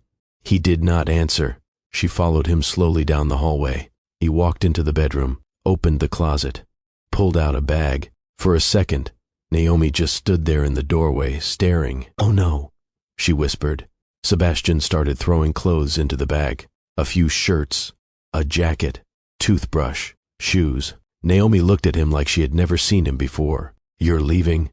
He did not answer. She followed him slowly down the hallway. He walked into the bedroom, opened the closet, pulled out a bag. For a second, Naomi just stood there in the doorway, staring. "Oh no," she whispered. Sebastian started throwing clothes into the bag. A few shirts, a jacket, toothbrush, shoes. Naomi looked at him like she had never seen him before. "You're leaving?"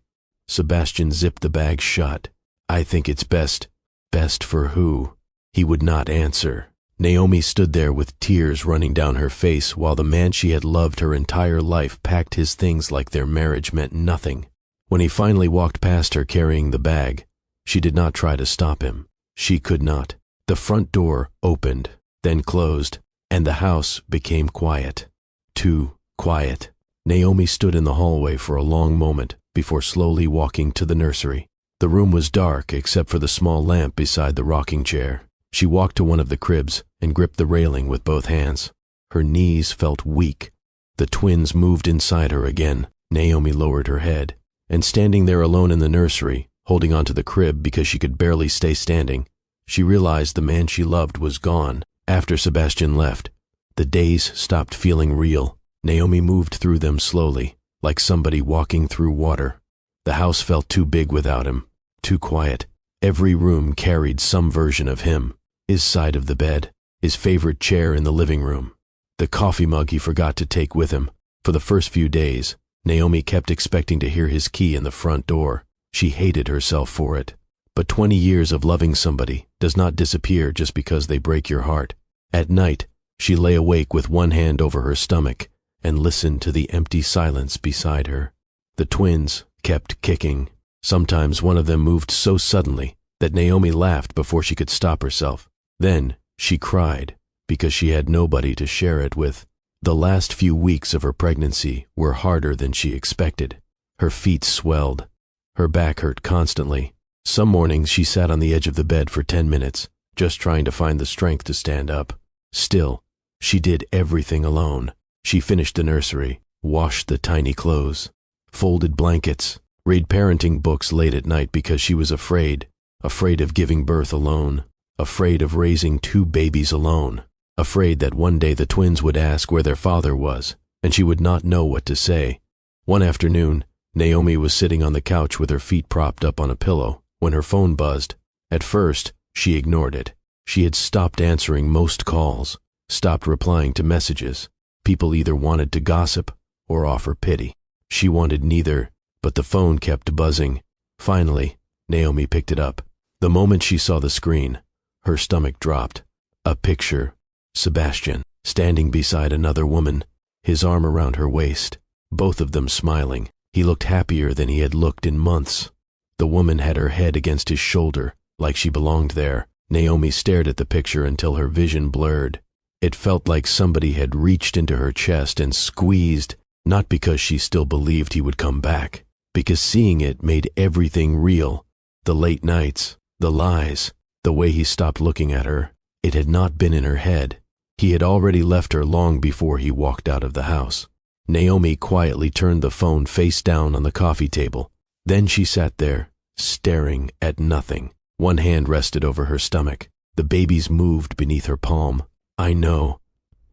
Sebastian zipped the bag shut. "I think it's best." "Best for who?" He would not answer. Naomi stood there with tears running down her face while the man she had loved her entire life packed his things like their marriage meant nothing. When he finally walked past her carrying the bag, she did not try to stop him. She could not. The front door opened, then closed, and the house became quiet. Too quiet. Naomi stood in the hallway for a long moment before slowly walking to the nursery. The room was dark except for the small lamp beside the rocking chair. She walked to one of the cribs and gripped the railing with both hands. Her knees felt weak. The twins moved inside her again. Naomi lowered her head. And standing there alone in the nursery, holding onto the crib because she could barely stay standing, she realized the man she loved was gone. After Sebastian left, the days stopped feeling real. Naomi moved through them slowly, like somebody walking through water. The house felt too big without him, too quiet. Every room carried some version of him. His side of the bed, his favorite chair in the living room, the coffee mug he forgot to take with him. For the first few days, Naomi kept expecting to hear his key in the front door. She hated herself for it. But 20 years of loving somebody does not disappear just because they break your heart. At night, she lay awake with one hand over her stomach and listened to the empty silence beside her. The twins kept kicking. Sometimes one of them moved so suddenly that Naomi laughed before she could stop herself. Then she cried because she had nobody to share it with. The last few weeks of her pregnancy were harder than she expected. Her feet swelled. Her back hurt constantly. Some mornings she sat on the edge of the bed for 10 minutes, just trying to find the strength to stand up. Still, she did everything alone. She finished the nursery, washed the tiny clothes, folded blankets, read parenting books late at night because she was afraid of giving birth alone, afraid of raising 2 babies alone, afraid that one day the twins would ask where their father was, and she would not know what to say. One afternoon, Naomi was sitting on the couch with her feet propped up on a pillow when her phone buzzed. At first, she ignored it. She had stopped answering most calls, stopped replying to messages. People either wanted to gossip or offer pity. She wanted neither, but the phone kept buzzing. Finally, Naomi picked it up. The moment she saw the screen, her stomach dropped. A picture. Sebastian, standing beside another woman, his arm around her waist, both of them smiling. He looked happier than he had looked in months. The woman had her head against his shoulder, like she belonged there. Naomi stared at the picture until her vision blurred. It felt like somebody had reached into her chest and squeezed, not because she still believed he would come back, because seeing it made everything real. The late nights, the lies, the way he stopped looking at her. It had not been in her head. He had already left her long before he walked out of the house. Naomi quietly turned the phone face down on the coffee table. Then she sat there, staring at nothing. One hand rested over her stomach. The babies moved beneath her palm. "I know,"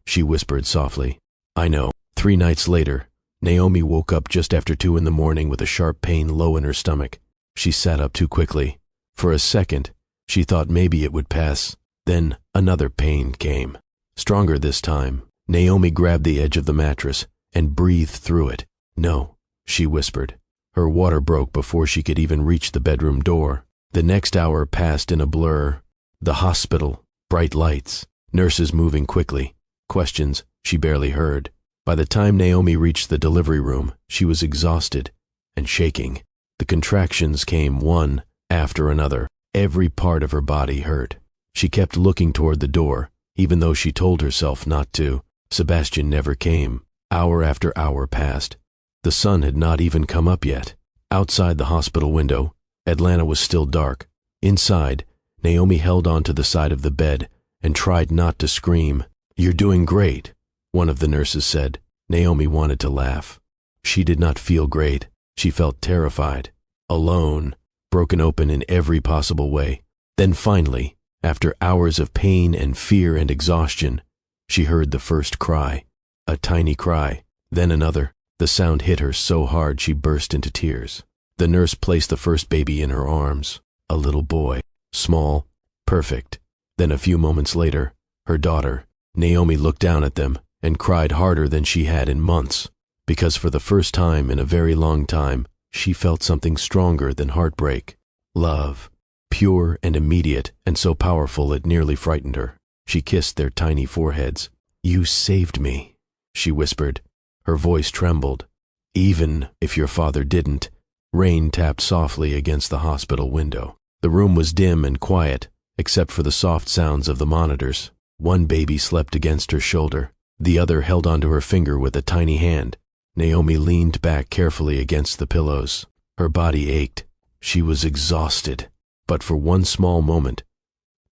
she whispered softly. "I know." 3 nights later, Naomi woke up just after 2 in the morning with a sharp pain low in her stomach. She sat up too quickly. For a second, she thought maybe it would pass. Then another pain came. Stronger this time. Naomi grabbed the edge of the mattress and breathed through it. "No," she whispered. Her water broke before she could even reach the bedroom door. The next hour passed in a blur. The hospital, bright lights, nurses moving quickly, questions she barely heard. By the time Naomi reached the delivery room, she was exhausted and shaking. The contractions came one after another. Every part of her body hurt. She kept looking toward the door, even though she told herself not to. Sebastian never came. Hour after hour passed. The sun had not even come up yet. Outside the hospital window, Atlanta was still dark. Inside, Naomi held on to the side of the bed and tried not to scream. "You're doing great," one of the nurses said. Naomi wanted to laugh. She did not feel great. She felt terrified, alone, broken open in every possible way. Then finally, after hours of pain and fear and exhaustion, she heard the first cry. A tiny cry, then another. The sound hit her so hard she burst into tears. The nurse placed the first baby in her arms, a little boy, small, perfect. Then a few moments later, her daughter. Naomi looked down at them and cried harder than she had in months, because for the first time in a very long time, she felt something stronger than heartbreak. Love, pure and immediate and so powerful it nearly frightened her. She kissed their tiny foreheads. "You saved me," she whispered. Her voice trembled. "Even if your father didn't." Rain tapped softly against the hospital window. The room was dim and quiet, except for the soft sounds of the monitors. One baby slept against her shoulder. The other held onto her finger with a tiny hand. Naomi leaned back carefully against the pillows. Her body ached. She was exhausted. But for one small moment,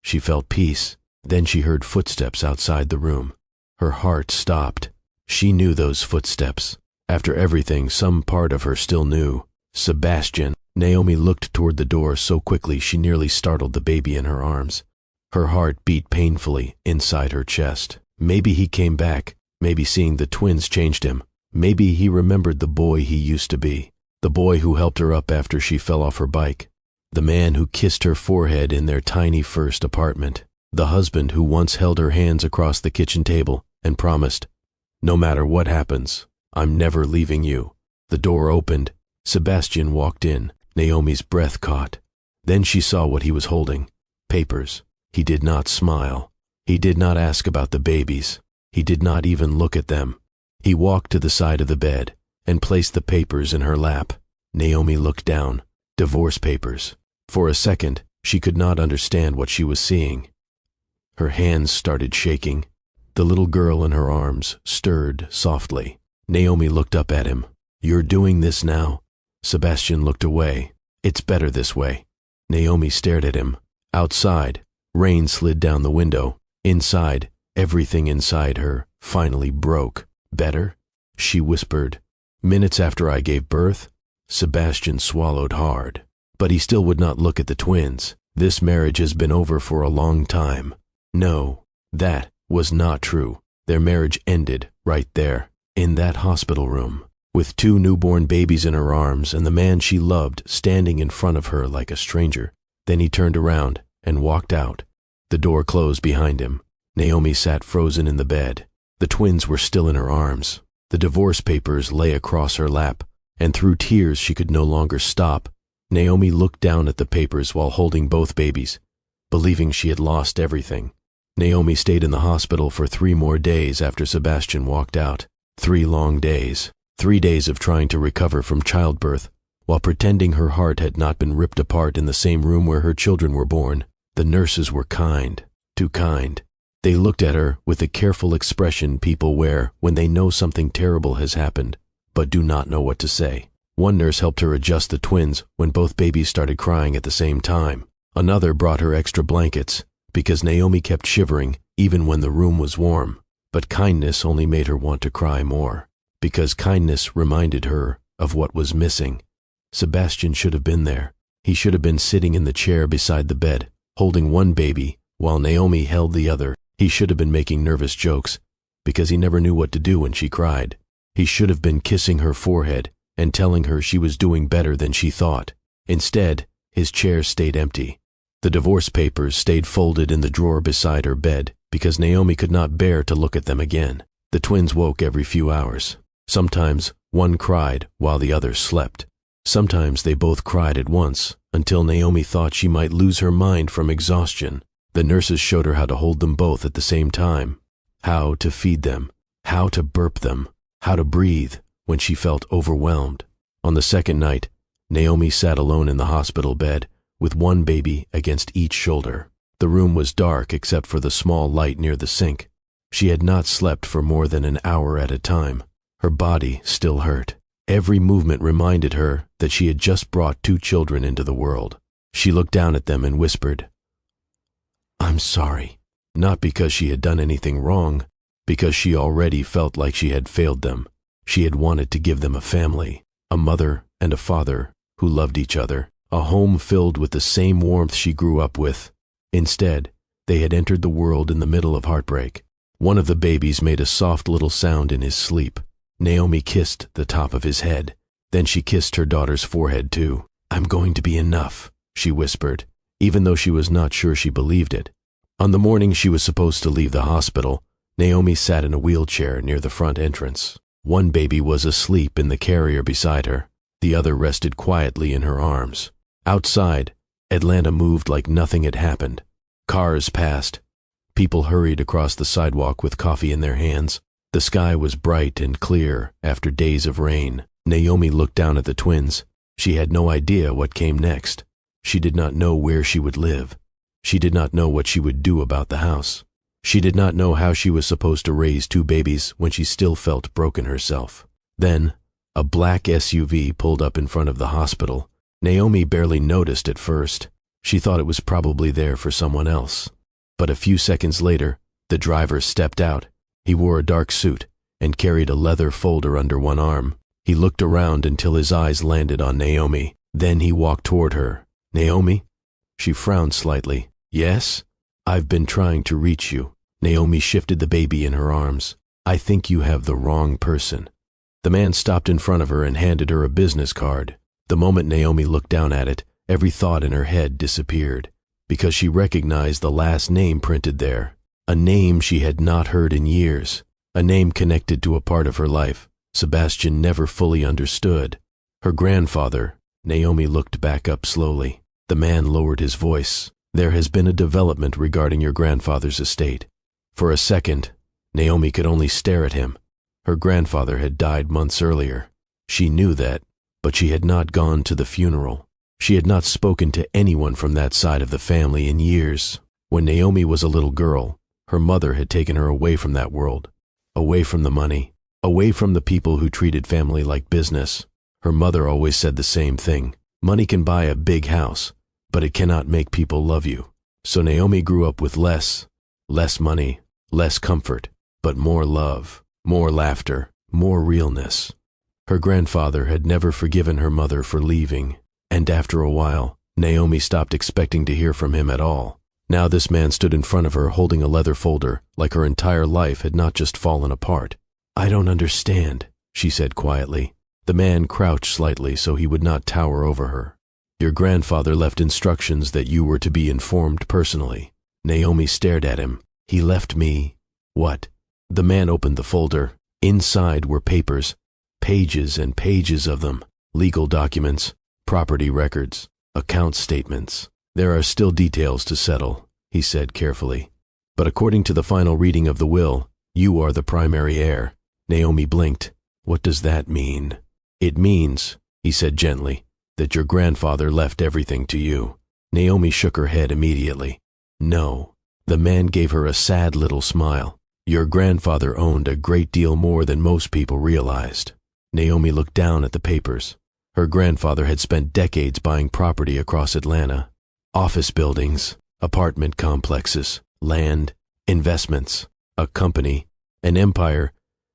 she felt peace. Then she heard footsteps outside the room. Her heart stopped. She knew those footsteps. After everything, some part of her still knew. Sebastian. Naomi looked toward the door so quickly she nearly startled the baby in her arms. Her heart beat painfully inside her chest. Maybe he came back. Maybe seeing the twins changed him. Maybe he remembered the boy he used to be. The boy who helped her up after she fell off her bike. The man who kissed her forehead in their tiny first apartment. The husband who once held her hands across the kitchen table and promised, "No matter what happens, I'm never leaving you." The door opened. Sebastian walked in. Naomi's breath caught. Then she saw what he was holding. Papers. He did not smile. He did not ask about the babies. He did not even look at them. He walked to the side of the bed and placed the papers in her lap. Naomi looked down. Divorce papers. For a second, she could not understand what she was seeing. Her hands started shaking. The little girl in her arms stirred softly. Naomi looked up at him. "You're doing this now?" Sebastian looked away. "It's better this way." Naomi stared at him. Outside, rain slid down the window. Inside, everything inside her finally broke. "Better?" she whispered. "Minutes after I gave birth?" Sebastian swallowed hard. But he still would not look at the twins. "This marriage has been over for a long time." No, that was not true. Their marriage ended right there, in that hospital room, with 2 newborn babies in her arms and the man she loved standing in front of her like a stranger. Then he turned around and walked out. The door closed behind him. Naomi sat frozen in the bed. The twins were still in her arms. The divorce papers lay across her lap, and through tears she could no longer stop. Naomi looked down at the papers while holding both babies, believing she had lost everything. Naomi stayed in the hospital for 3 more days after Sebastian walked out. 3 long days. 3 days of trying to recover from childbirth, while pretending her heart had not been ripped apart in the same room where her children were born. The nurses were kind, too kind. They looked at her with the careful expression people wear when they know something terrible has happened, but do not know what to say. One nurse helped her adjust the twins when both babies started crying at the same time. Another brought her extra blankets, because Naomi kept shivering even when the room was warm. But kindness only made her want to cry more, because kindness reminded her of what was missing. Sebastian should have been there. He should have been sitting in the chair beside the bed, holding one baby while Naomi held the other. He should have been making nervous jokes, because he never knew what to do when she cried. He should have been kissing her forehead and telling her she was doing better than she thought. Instead, his chair stayed empty. The divorce papers stayed folded in the drawer beside her bed because Naomi could not bear to look at them again. The twins woke every few hours. Sometimes one cried while the other slept. Sometimes they both cried at once until Naomi thought she might lose her mind from exhaustion. The nurses showed her how to hold them both at the same time, how to feed them, how to burp them, how to breathe when she felt overwhelmed. On the second night, Naomi sat alone in the hospital bed with one baby against each shoulder. The room was dark except for the small light near the sink. She had not slept for more than an hour at a time. Her body still hurt. Every movement reminded her that she had just brought 2 children into the world. She looked down at them and whispered, "I'm sorry." Not because she had done anything wrong, because she already felt like she had failed them. She had wanted to give them a family, a mother and a father who loved each other, a home filled with the same warmth she grew up with. Instead, they had entered the world in the middle of heartbreak. One of the babies made a soft little sound in his sleep. Naomi kissed the top of his head. Then she kissed her daughter's forehead too. "I'm going to be enough," she whispered, even though she was not sure she believed it. On the morning she was supposed to leave the hospital, Naomi sat in a wheelchair near the front entrance. One baby was asleep in the carrier beside her. The other rested quietly in her arms. Outside, Atlanta moved like nothing had happened. Cars passed. People hurried across the sidewalk with coffee in their hands. The sky was bright and clear after days of rain. Naomi looked down at the twins. She had no idea what came next. She did not know where she would live. She did not know what she would do about the house. She did not know how she was supposed to raise 2 babies when she still felt broken herself. Then, a black SUV pulled up in front of the hospital. Naomi barely noticed at first. She thought it was probably there for someone else. But a few seconds later, the driver stepped out. He wore a dark suit and carried a leather folder under one arm. He looked around until his eyes landed on Naomi. Then he walked toward her. "Naomi?" She frowned slightly. "Yes? I've been trying to reach you." Naomi shifted the baby in her arms. "I think you have the wrong person." The man stopped in front of her and handed her a business card. The moment Naomi looked down at it, every thought in her head disappeared, because she recognized the last name printed there, a name she had not heard in years, a name connected to a part of her life Sebastian never fully understood. Her grandfather. Naomi looked back up slowly. The man lowered his voice. "There has been a development regarding your grandfather's estate." For a second, Naomi could only stare at him. Her grandfather had died months earlier. She knew that, but she had not gone to the funeral. She had not spoken to anyone from that side of the family in years. When Naomi was a little girl, her mother had taken her away from that world, away from the money, away from the people who treated family like business. Her mother always said the same thing: money can buy a big house, but it cannot make people love you. So Naomi grew up with less money, less comfort, but more love, more laughter, more realness. Her grandfather had never forgiven her mother for leaving, and after a while, Naomi stopped expecting to hear from him at all. Now this man stood in front of her holding a leather folder, like her entire life had not just fallen apart. "I don't understand," she said quietly. The man crouched slightly so he would not tower over her. "Your grandfather left instructions that you were to be informed personally." Naomi stared at him. "He left me what?" The man opened the folder. Inside were papers, pages and pages of them, legal documents, property records, account statements. "There are still details to settle," he said carefully. "But according to the final reading of the will, you are the primary heir." Naomi blinked. "What does that mean?" "It means," he said gently, "that your grandfather left everything to you." Naomi shook her head immediately. "No." The man gave her a sad little smile. "Your grandfather owned a great deal more than most people realized." Naomi looked down at the papers. Her grandfather had spent decades buying property across Atlanta. Office buildings, apartment complexes, land, investments, a company, an empire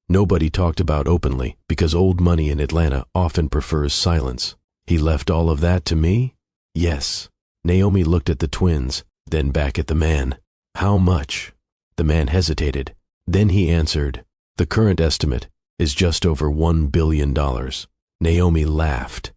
nobody talked about openly because old money in Atlanta often prefers silence. "He left all of that to me?" "Yes." Naomi looked at the twins, then back at the man. "How much?" The man hesitated. Then he answered, "The current estimate is just over $1 billion. Naomi laughed.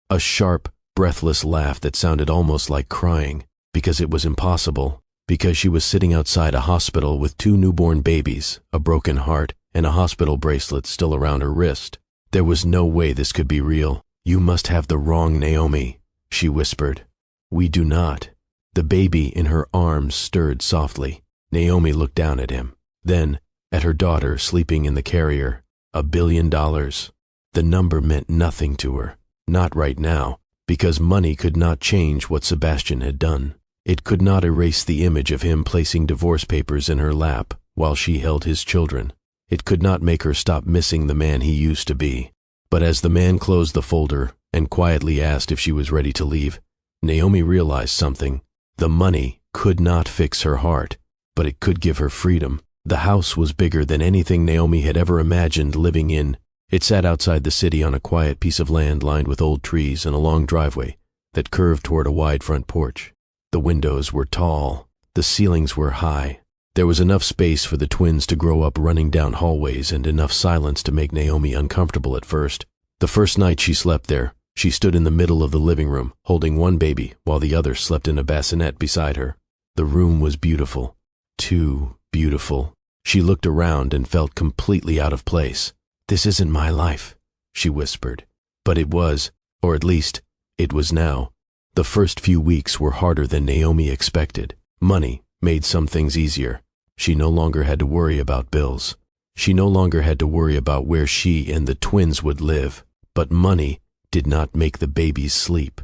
A sharp, breathless laugh that sounded almost like crying, because it was impossible, because she was sitting outside a hospital with 2 newborn babies, a broken heart, and a hospital bracelet still around her wrist. There was no way this could be real. "You must have the wrong Naomi," she whispered. "We do not." The baby in her arms stirred softly. Naomi looked down at him, then at her daughter sleeping in the carrier. $1 billion. The number meant nothing to her. Not right now, because money could not change what Sebastian had done. It could not erase the image of him placing divorce papers in her lap while she held his children. It could not make her stop missing the man he used to be. But as the man closed the folder and quietly asked if she was ready to leave, Naomi realized something. The money could not fix her heart, but it could give her freedom. The house was bigger than anything Naomi had ever imagined living in. It sat outside the city on a quiet piece of land lined with old trees and a long driveway that curved toward a wide front porch. The windows were tall. The ceilings were high. There was enough space for the twins to grow up running down hallways and enough silence to make Naomi uncomfortable at first. The first night she slept there, she stood in the middle of the living room, holding one baby while the other slept in a bassinet beside her. The room was beautiful. Too beautiful. She looked around and felt completely out of place. "This isn't my life," she whispered. But it was, or at least, it was now. The first few weeks were harder than Naomi expected. Money made some things easier. She no longer had to worry about bills. She no longer had to worry about where she and the twins would live. But money did not make the babies sleep.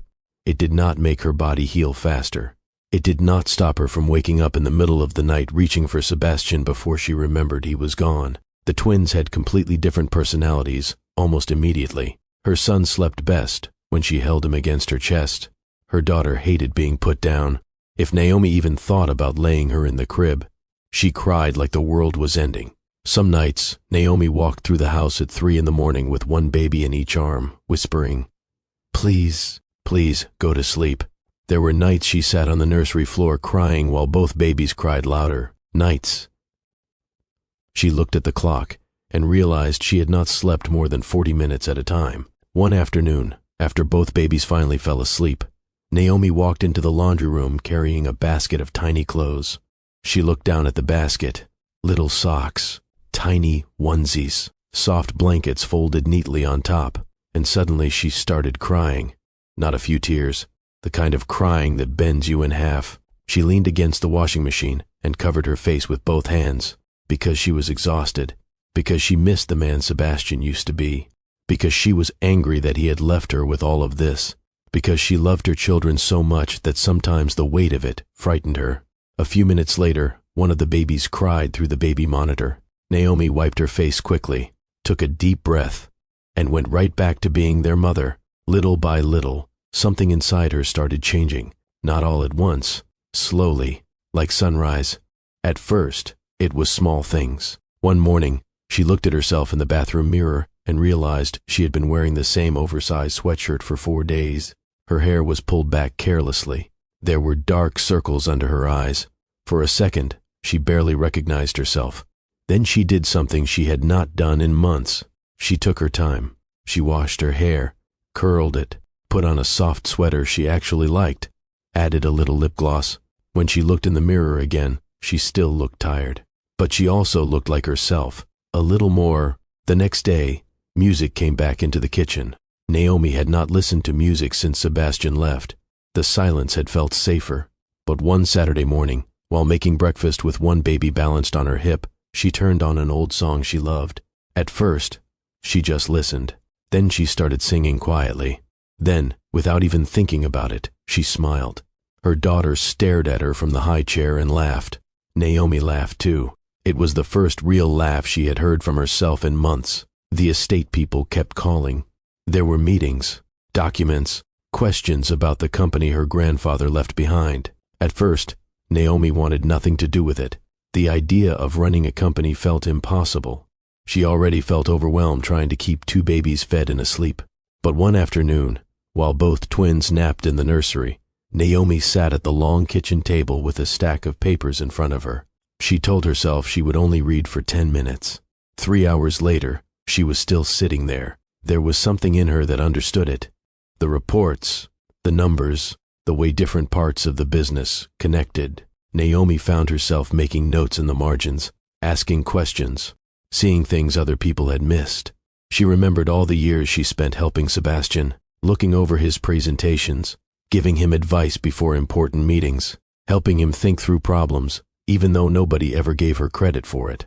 It did not make her body heal faster. It did not stop her from waking up in the middle of the night reaching for Sebastian before she remembered he was gone. The twins had completely different personalities almost immediately. Her son slept best when she held him against her chest. Her daughter hated being put down. If Naomi even thought about laying her in the crib, she cried like the world was ending. Some nights, Naomi walked through the house at 3 in the morning with one baby in each arm, whispering, "Please, please, go to sleep." There were nights she sat on the nursery floor crying while both babies cried louder. Nights. She looked at the clock and realized she had not slept more than 40 minutes at a time. One afternoon, after both babies finally fell asleep, Naomi walked into the laundry room carrying a basket of tiny clothes. She looked down at the basket. Little socks, tiny onesies, soft blankets folded neatly on top, and suddenly she started crying. Not a few tears, the kind of crying that bends you in half. She leaned against the washing machine and covered her face with both hands, because she was exhausted, because she missed the man Sebastian used to be, because she was angry that he had left her with all of this, because she loved her children so much that sometimes the weight of it frightened her. A few minutes later, one of the babies cried through the baby monitor. Naomi wiped her face quickly, took a deep breath, and went right back to being their mother. Little by little, something inside her started changing, not all at once, slowly, like sunrise. At first, it was small things. One morning, she looked at herself in the bathroom mirror and realized she had been wearing the same oversized sweatshirt for 4 days. Her hair was pulled back carelessly. There were dark circles under her eyes. For a second, she barely recognized herself. Then she did something she had not done in months. She took her time. She washed her hair, curled it, put on a soft sweater she actually liked, added a little lip gloss. When she looked in the mirror again, she still looked tired. But she also looked like herself, a little more. The next day, music came back into the kitchen. Naomi had not listened to music since Sebastian left. The silence had felt safer. But one Saturday morning, while making breakfast with one baby balanced on her hip, she turned on an old song she loved. At first, she just listened. Then she started singing quietly. Then, without even thinking about it, she smiled. Her daughter stared at her from the high chair and laughed. Naomi laughed too. It was the first real laugh she had heard from herself in months. The estate people kept calling. There were meetings, documents, questions about the company her grandfather left behind. At first, Naomi wanted nothing to do with it. The idea of running a company felt impossible. She already felt overwhelmed trying to keep 2 babies fed and asleep. But one afternoon, while both twins napped in the nursery, Naomi sat at the long kitchen table with a stack of papers in front of her. She told herself she would only read for 10 minutes. 3 hours later, she was still sitting there. There was something in her that understood it. The reports, the numbers, the way different parts of the business connected. Naomi found herself making notes in the margins, asking questions, seeing things other people had missed. She remembered all the years she spent helping Sebastian, looking over his presentations, giving him advice before important meetings, helping him think through problems, even though nobody ever gave her credit for it.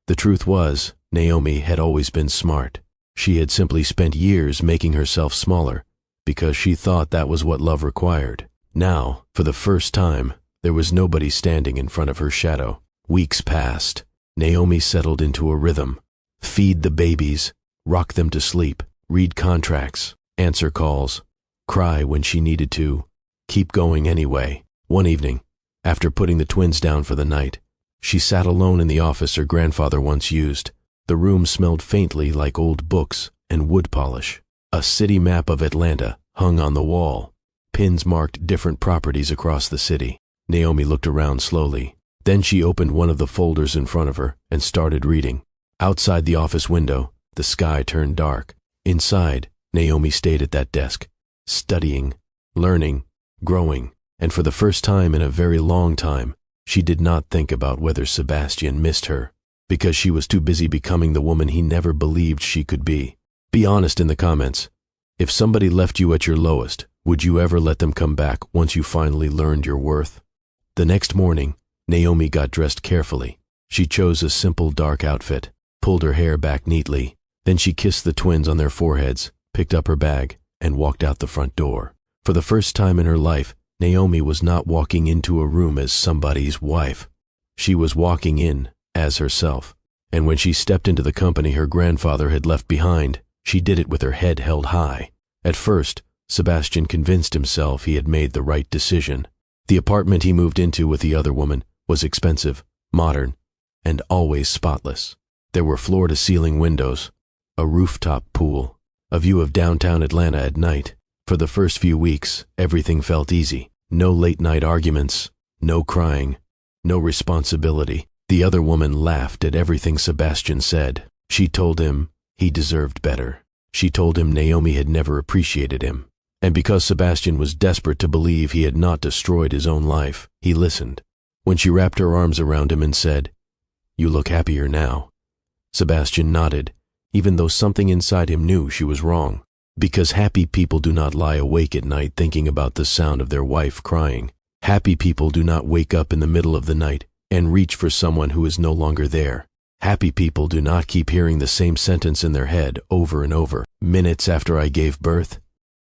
The truth was, Naomi had always been smart. She had simply spent years making herself smaller, because she thought that was what love required. Now, for the first time, there was nobody standing in front of her shadow. Weeks passed. Naomi settled into a rhythm. Feed the babies, rock them to sleep, read contracts, answer calls, cry when she needed to, keep going anyway. One evening, after putting the twins down for the night, she sat alone in the office her grandfather once used. The room smelled faintly like old books and wood polish. A city map of Atlanta hung on the wall. Pins marked different properties across the city. Naomi looked around slowly. Then she opened one of the folders in front of her and started reading. Outside the office window, the sky turned dark. Inside, Naomi stayed at that desk, studying, learning, growing, and for the first time in a very long time, she did not think about whether Sebastian missed her, because she was too busy becoming the woman he never believed she could be. Be honest in the comments. If somebody left you at your lowest, would you ever let them come back once you finally learned your worth? The next morning, Naomi got dressed carefully. She chose a simple dark outfit, pulled her hair back neatly. Then she kissed the twins on their foreheads, picked up her bag, and walked out the front door. For the first time in her life, Naomi was not walking into a room as somebody's wife. She was walking in as herself. And when she stepped into the company her grandfather had left behind, she did it with her head held high. At first, Sebastian convinced himself he had made the right decision. The apartment he moved into with the other woman was expensive, modern, and always spotless. There were floor-to-ceiling windows, a rooftop pool, a view of downtown Atlanta at night. For the first few weeks, everything felt easy. No late-night arguments, no crying, no responsibility. The other woman laughed at everything Sebastian said. She told him he deserved better. She told him Naomi had never appreciated him. And because Sebastian was desperate to believe he had not destroyed his own life, he listened. When she wrapped her arms around him and said, "You look happier now," Sebastian nodded, even though something inside him knew she was wrong. Because happy people do not lie awake at night thinking about the sound of their wife crying. Happy people do not wake up in the middle of the night and reach for someone who is no longer there. Happy people do not keep hearing the same sentence in their head over and over, minutes after I gave birth.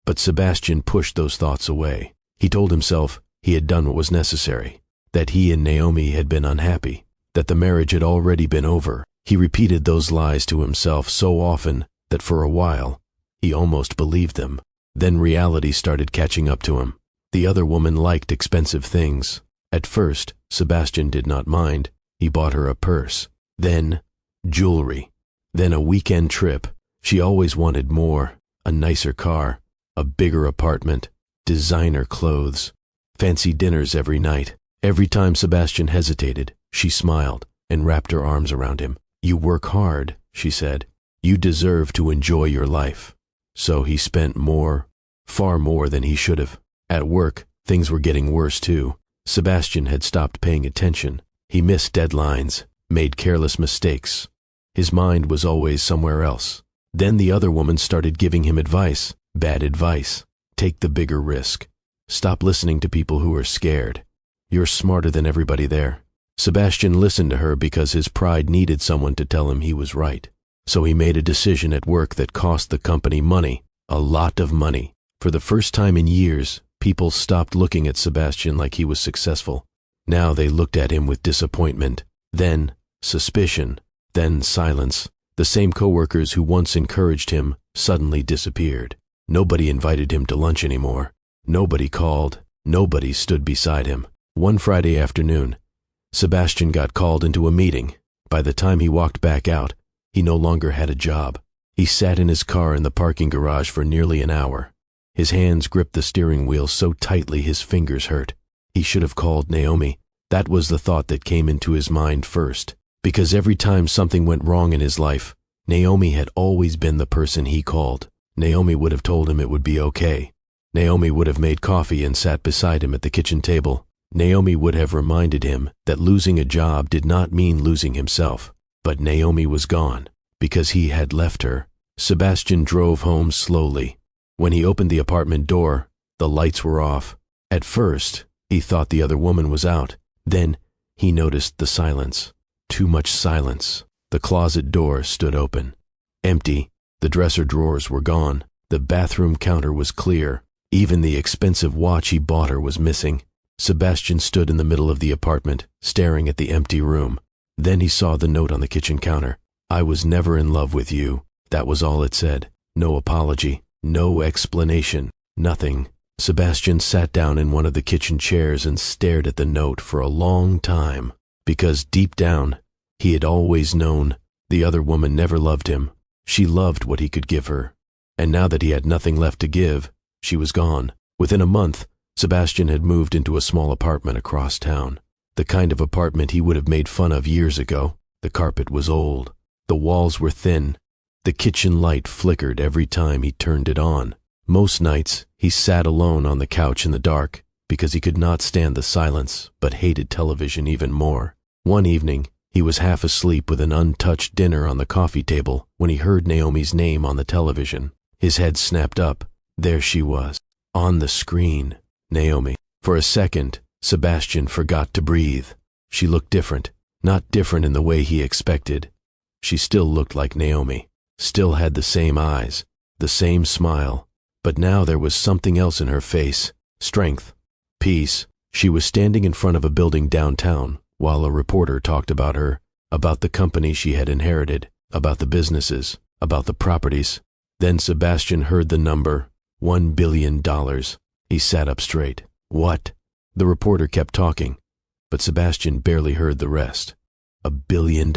But Sebastian pushed those thoughts away. He told himself he had done what was necessary, that he and Naomi had been unhappy, that the marriage had already been over. He repeated those lies to himself so often that for a while, he almost believed them. Then reality started catching up to him. The other woman liked expensive things. At first, Sebastian did not mind. He bought her a purse, then jewelry, then a weekend trip. She always wanted more, a nicer car, a bigger apartment, designer clothes, fancy dinners every night. Every time Sebastian hesitated, she smiled and wrapped her arms around him. "You work hard," she said. "You deserve to enjoy your life." So he spent more, far more than he should have. At work, things were getting worse too. Sebastian had stopped paying attention. He missed deadlines, made careless mistakes. His mind was always somewhere else. Then the other woman started giving him advice, bad advice. Take the bigger risk. Stop listening to people who are scared. You're smarter than everybody there. Sebastian listened to her because his pride needed someone to tell him he was right. So he made a decision at work that cost the company money, a lot of money. For the first time in years, people stopped looking at Sebastian like he was successful. Now they looked at him with disappointment, then suspicion, then silence. The same coworkers who once encouraged him suddenly disappeared. Nobody invited him to lunch anymore. Nobody called. Nobody stood beside him. One Friday afternoon, Sebastian got called into a meeting. By the time he walked back out, he no longer had a job. He sat in his car in the parking garage for nearly an hour. His hands gripped the steering wheel so tightly his fingers hurt. He should have called Naomi. That was the thought that came into his mind first. Because every time something went wrong in his life, Naomi had always been the person he called. Naomi would have told him it would be okay. Naomi would have made coffee and sat beside him at the kitchen table. Naomi would have reminded him that losing a job did not mean losing himself. But Naomi was gone, because he had left her. Sebastian drove home slowly. When he opened the apartment door, the lights were off. At first, he thought the other woman was out. Then, he noticed the silence. Too much silence. The closet door stood open. Empty. The dresser drawers were gone. The bathroom counter was clear. Even the expensive watch he bought her was missing. Sebastian stood in the middle of the apartment, staring at the empty room. Then he saw the note on the kitchen counter. "I was never in love with you." That was all it said. No apology, no explanation, nothing. Sebastian sat down in one of the kitchen chairs and stared at the note for a long time. Because deep down, he had always known the other woman never loved him. She loved what he could give her. And now that he had nothing left to give, she was gone. Within a month, Sebastian had moved into a small apartment across town. The kind of apartment he would have made fun of years ago. The carpet was old. The walls were thin. The kitchen light flickered every time he turned it on. Most nights, he sat alone on the couch in the dark because he could not stand the silence but hated television even more. One evening, he was half asleep with an untouched dinner on the coffee table when he heard Naomi's name on the television. His head snapped up. There she was, on the screen. Naomi. For a second, Sebastian forgot to breathe. She looked different, not different in the way he expected. She still looked like Naomi, still had the same eyes, the same smile, but now there was something else in her face, strength, peace. She was standing in front of a building downtown while a reporter talked about her, about the company she had inherited, about the businesses, about the properties. Then Sebastian heard the number, $1 billion. He sat up straight. What? The reporter kept talking, but Sebastian barely heard the rest. $1 billion.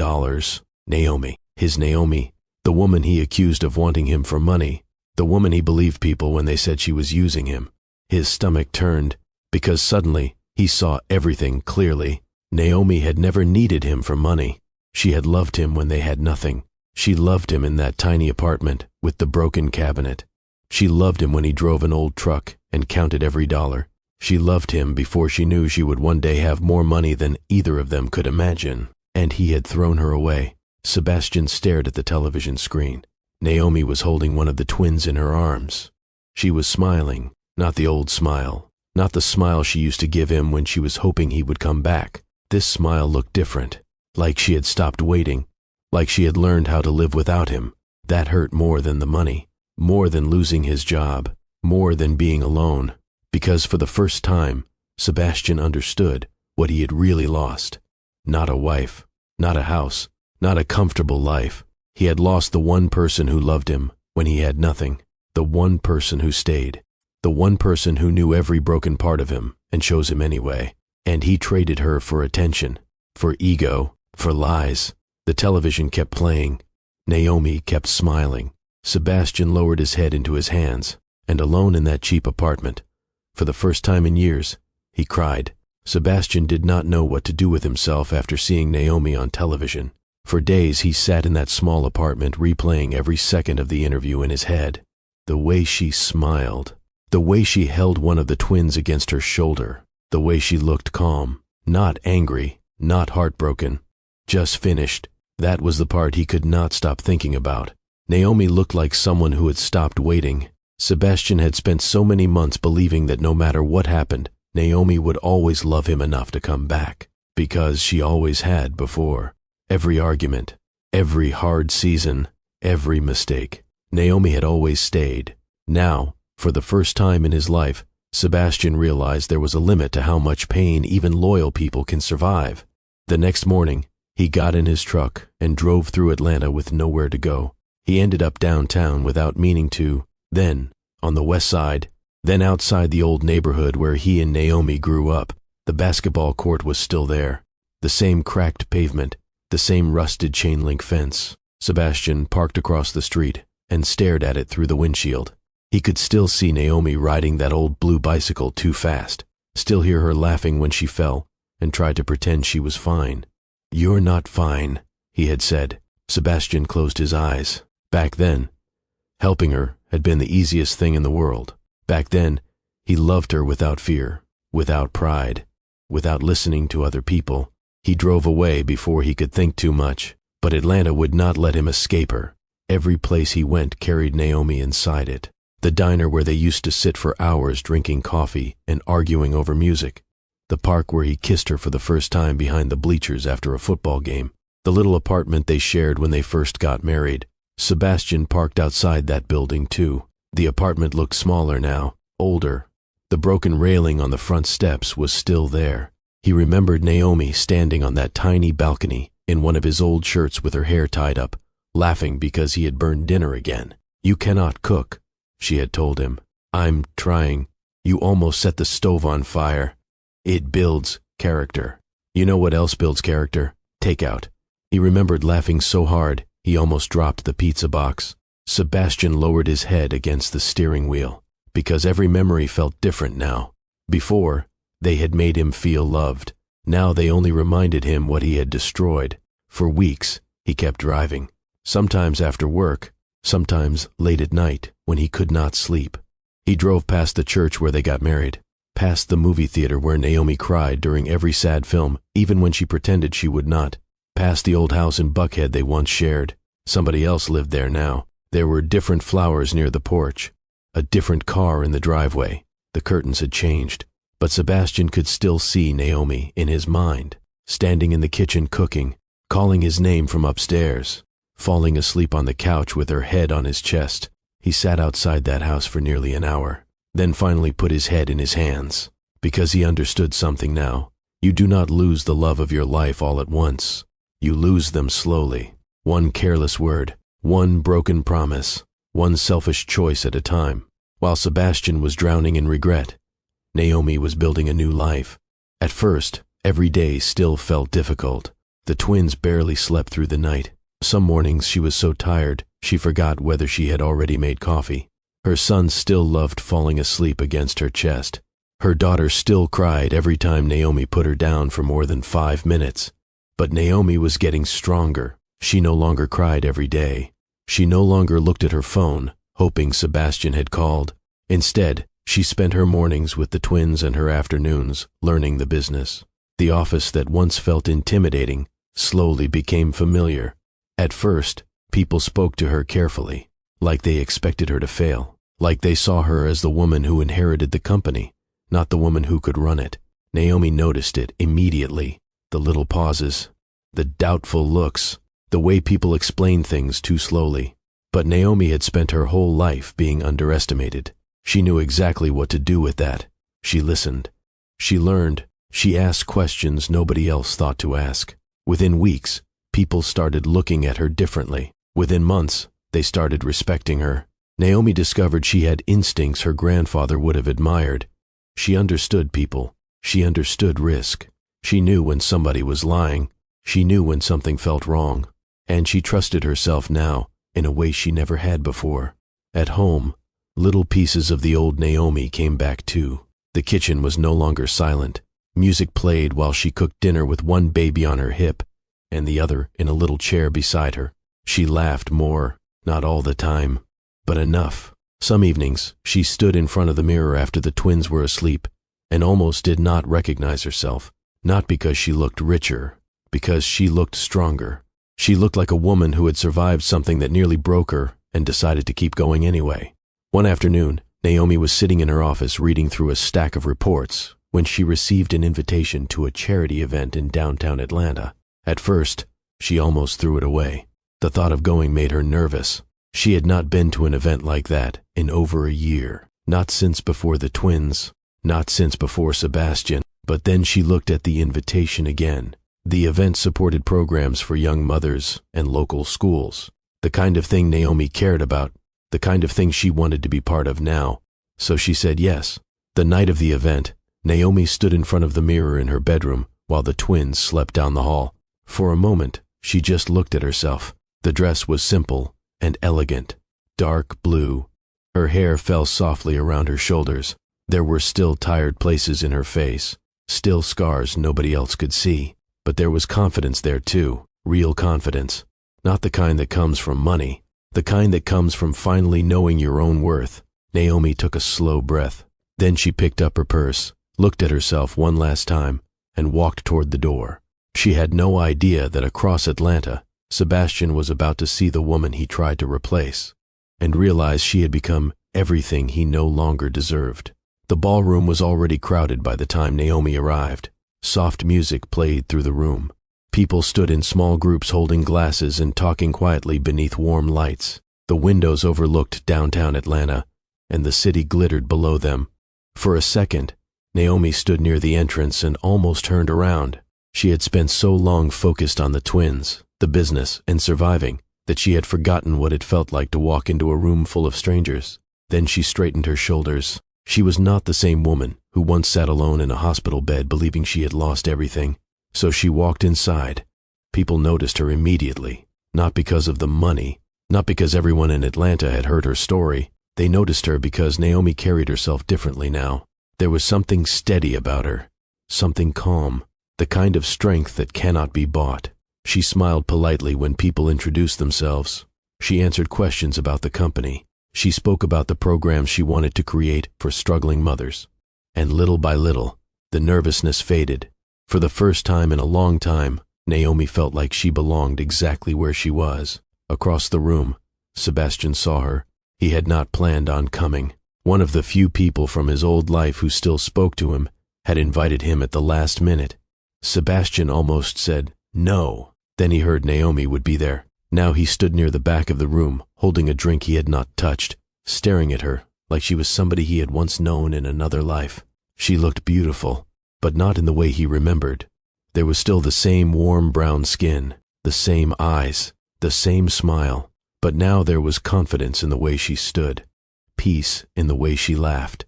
Naomi. His Naomi, the woman he accused of wanting him for money, the woman he believed people when they said she was using him. His stomach turned, because suddenly he saw everything clearly. Naomi had never needed him for money. She had loved him when they had nothing. She loved him in that tiny apartment with the broken cabinet. She loved him when he drove an old truck and counted every dollar. She loved him before she knew she would one day have more money than either of them could imagine. And he had thrown her away. Sebastian stared at the television screen. Naomi was holding one of the twins in her arms. She was smiling, not the old smile, not the smile she used to give him when she was hoping he would come back. This smile looked different, like she had stopped waiting, like she had learned how to live without him. That hurt more than the money, more than losing his job, more than being alone, because for the first time, Sebastian understood what he had really lost. Not a wife, not a house, not a comfortable life. He had lost the one person who loved him when he had nothing, the one person who stayed, the one person who knew every broken part of him and chose him anyway. And he traded her for attention, for ego, for lies. The television kept playing. Naomi kept smiling. Sebastian lowered his head into his hands, and alone in that cheap apartment, for the first time in years, he cried. Sebastian did not know what to do with himself after seeing Naomi on television. For days he sat in that small apartment replaying every second of the interview in his head. The way she smiled, the way she held one of the twins against her shoulder, the way she looked calm, not angry, not heartbroken, just finished. That was the part he could not stop thinking about. Naomi looked like someone who had stopped waiting. Sebastian had spent so many months believing that no matter what happened, Naomi would always love him enough to come back, because she always had before. Every argument, every hard season, every mistake, Naomi had always stayed. Now, for the first time in his life, Sebastian realized there was a limit to how much pain even loyal people can survive. The next morning, he got in his truck and drove through Atlanta with nowhere to go. He ended up downtown without meaning to, then on the west side, then outside the old neighborhood where he and Naomi grew up. The basketball court was still there, the same cracked pavement, the same rusted chain-link fence. Sebastian parked across the street and stared at it through the windshield. He could still see Naomi riding that old blue bicycle too fast, still hear her laughing when she fell, and tried to pretend she was fine. "You're not fine," he had said. Sebastian closed his eyes. Back then, helping her had been the easiest thing in the world. Back then, he loved her without fear, without pride, without listening to other people. He drove away before he could think too much, but Atlanta would not let him escape her. Every place he went carried Naomi inside it. The diner where they used to sit for hours drinking coffee and arguing over music. The park where he kissed her for the first time behind the bleachers after a football game. The little apartment they shared when they first got married. Sebastian parked outside that building too. The apartment looked smaller now, older. The broken railing on the front steps was still there. He remembered Naomi standing on that tiny balcony in one of his old shirts with her hair tied up, laughing because he had burned dinner again. "You cannot cook," she had told him. "I'm trying. You almost set the stove on fire." It builds character. You know what else builds character? Takeout. He remembered laughing so hard, he almost dropped the pizza box. Sebastian lowered his head against the steering wheel, because every memory felt different now. Before, they had made him feel loved. Now they only reminded him what he had destroyed. For weeks, he kept driving. Sometimes after work, sometimes late at night when he could not sleep. He drove past the church where they got married, past the movie theater where Naomi cried during every sad film, even when she pretended she would not, past the old house in Buckhead they once shared. Somebody else lived there now. There were different flowers near the porch, a different car in the driveway. The curtains had changed, but Sebastian could still see Naomi in his mind, standing in the kitchen cooking, calling his name from upstairs, falling asleep on the couch with her head on his chest. He sat outside that house for nearly an hour, then finally put his head in his hands, because he understood something now. You do not lose the love of your life all at once. You lose them slowly, one careless word, one broken promise, one selfish choice at a time. While Sebastian was drowning in regret, Naomi was building a new life. At first, every day still felt difficult. The twins barely slept through the night. Some mornings she was so tired she forgot whether she had already made coffee. Her son still loved falling asleep against her chest. Her daughter still cried every time Naomi put her down for more than 5 minutes. But Naomi was getting stronger. She no longer cried every day. She no longer looked at her phone, hoping Sebastian had called. Instead, she spent her mornings with the twins and her afternoons learning the business. The office that once felt intimidating slowly became familiar. At first, people spoke to her carefully, like they expected her to fail, like they saw her as the woman who inherited the company, not the woman who could run it. Naomi noticed it immediately, the little pauses, the doubtful looks, the way people explained things too slowly. But Naomi had spent her whole life being underestimated. She knew exactly what to do with that. She listened. She learned. She asked questions nobody else thought to ask. Within weeks, people started looking at her differently. Within months, they started respecting her. Naomi discovered she had instincts her grandfather would have admired. She understood people. She understood risk. She knew when somebody was lying. She knew when something felt wrong. And she trusted herself now in a way she never had before. At home, little pieces of the old Naomi came back too. The kitchen was no longer silent. Music played while she cooked dinner with one baby on her hip and the other in a little chair beside her. She laughed more, not all the time, but enough. Some evenings, she stood in front of the mirror after the twins were asleep and almost did not recognize herself, not because she looked richer, because she looked stronger. She looked like a woman who had survived something that nearly broke her and decided to keep going anyway. One afternoon, Naomi was sitting in her office reading through a stack of reports when she received an invitation to a charity event in downtown Atlanta. At first, she almost threw it away. The thought of going made her nervous. She had not been to an event like that in over a year, not since before the twins, not since before Sebastian. But then she looked at the invitation again. The event supported programs for young mothers and local schools, the kind of thing Naomi cared about, the kind of thing she wanted to be part of now. So she said yes. The night of the event, Naomi stood in front of the mirror in her bedroom while the twins slept down the hall. For a moment, she just looked at herself. The dress was simple and elegant, dark blue. Her hair fell softly around her shoulders. There were still tired places in her face, still scars nobody else could see. But there was confidence there too, real confidence. Not the kind that comes from money, the kind that comes from finally knowing your own worth. Naomi took a slow breath. Then she picked up her purse, looked at herself one last time, and walked toward the door. She had no idea that across Atlanta, Sebastian was about to see the woman he tried to replace, and realize she had become everything he no longer deserved. The ballroom was already crowded by the time Naomi arrived. Soft music played through the room. People stood in small groups holding glasses and talking quietly beneath warm lights. The windows overlooked downtown Atlanta, and the city glittered below them. For a second, Naomi stood near the entrance and almost turned around. She had spent so long focused on the twins, the business, and surviving, that she had forgotten what it felt like to walk into a room full of strangers. Then she straightened her shoulders. She was not the same woman who once sat alone in a hospital bed believing she had lost everything. So she walked inside. People noticed her immediately, not because of the money, not because everyone in Atlanta had heard her story. They noticed her because Naomi carried herself differently now. There was something steady about her, something calm, the kind of strength that cannot be bought. She smiled politely when people introduced themselves. She answered questions about the company. She spoke about the programs she wanted to create for struggling mothers. And little by little, the nervousness faded. For the first time in a long time, Naomi felt like she belonged exactly where she was. Across the room, Sebastian saw her. He had not planned on coming. One of the few people from his old life who still spoke to him had invited him at the last minute. Sebastian almost said no. Then he heard Naomi would be there. Now he stood near the back of the room, holding a drink he had not touched, staring at her like she was somebody he had once known in another life. She looked beautiful, but not in the way he remembered. There was still the same warm brown skin, the same eyes, the same smile, but now there was confidence in the way she stood, peace in the way she laughed.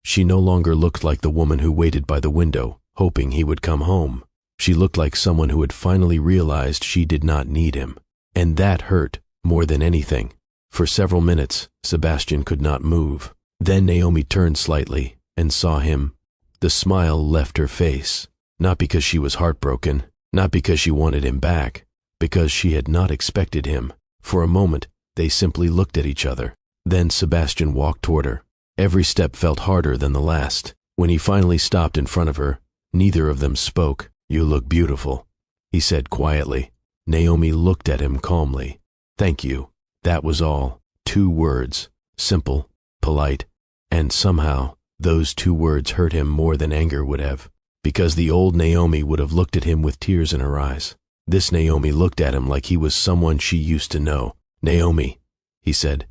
She no longer looked like the woman who waited by the window, hoping he would come home. She looked like someone who had finally realized she did not need him. And that hurt more than anything. For several minutes, Sebastian could not move. Then Naomi turned slightly and saw him. The smile left her face, not because she was heartbroken, not because she wanted him back, because she had not expected him. For a moment, they simply looked at each other. Then Sebastian walked toward her. Every step felt harder than the last. When he finally stopped in front of her, neither of them spoke. "You look beautiful," he said quietly. Naomi looked at him calmly. "Thank you." That was all. 2 words. Simple, polite, and somehow those 2 words hurt him more than anger would have, because the old Naomi would have looked at him with tears in her eyes. This Naomi looked at him like he was someone she used to know. "Naomi," he said,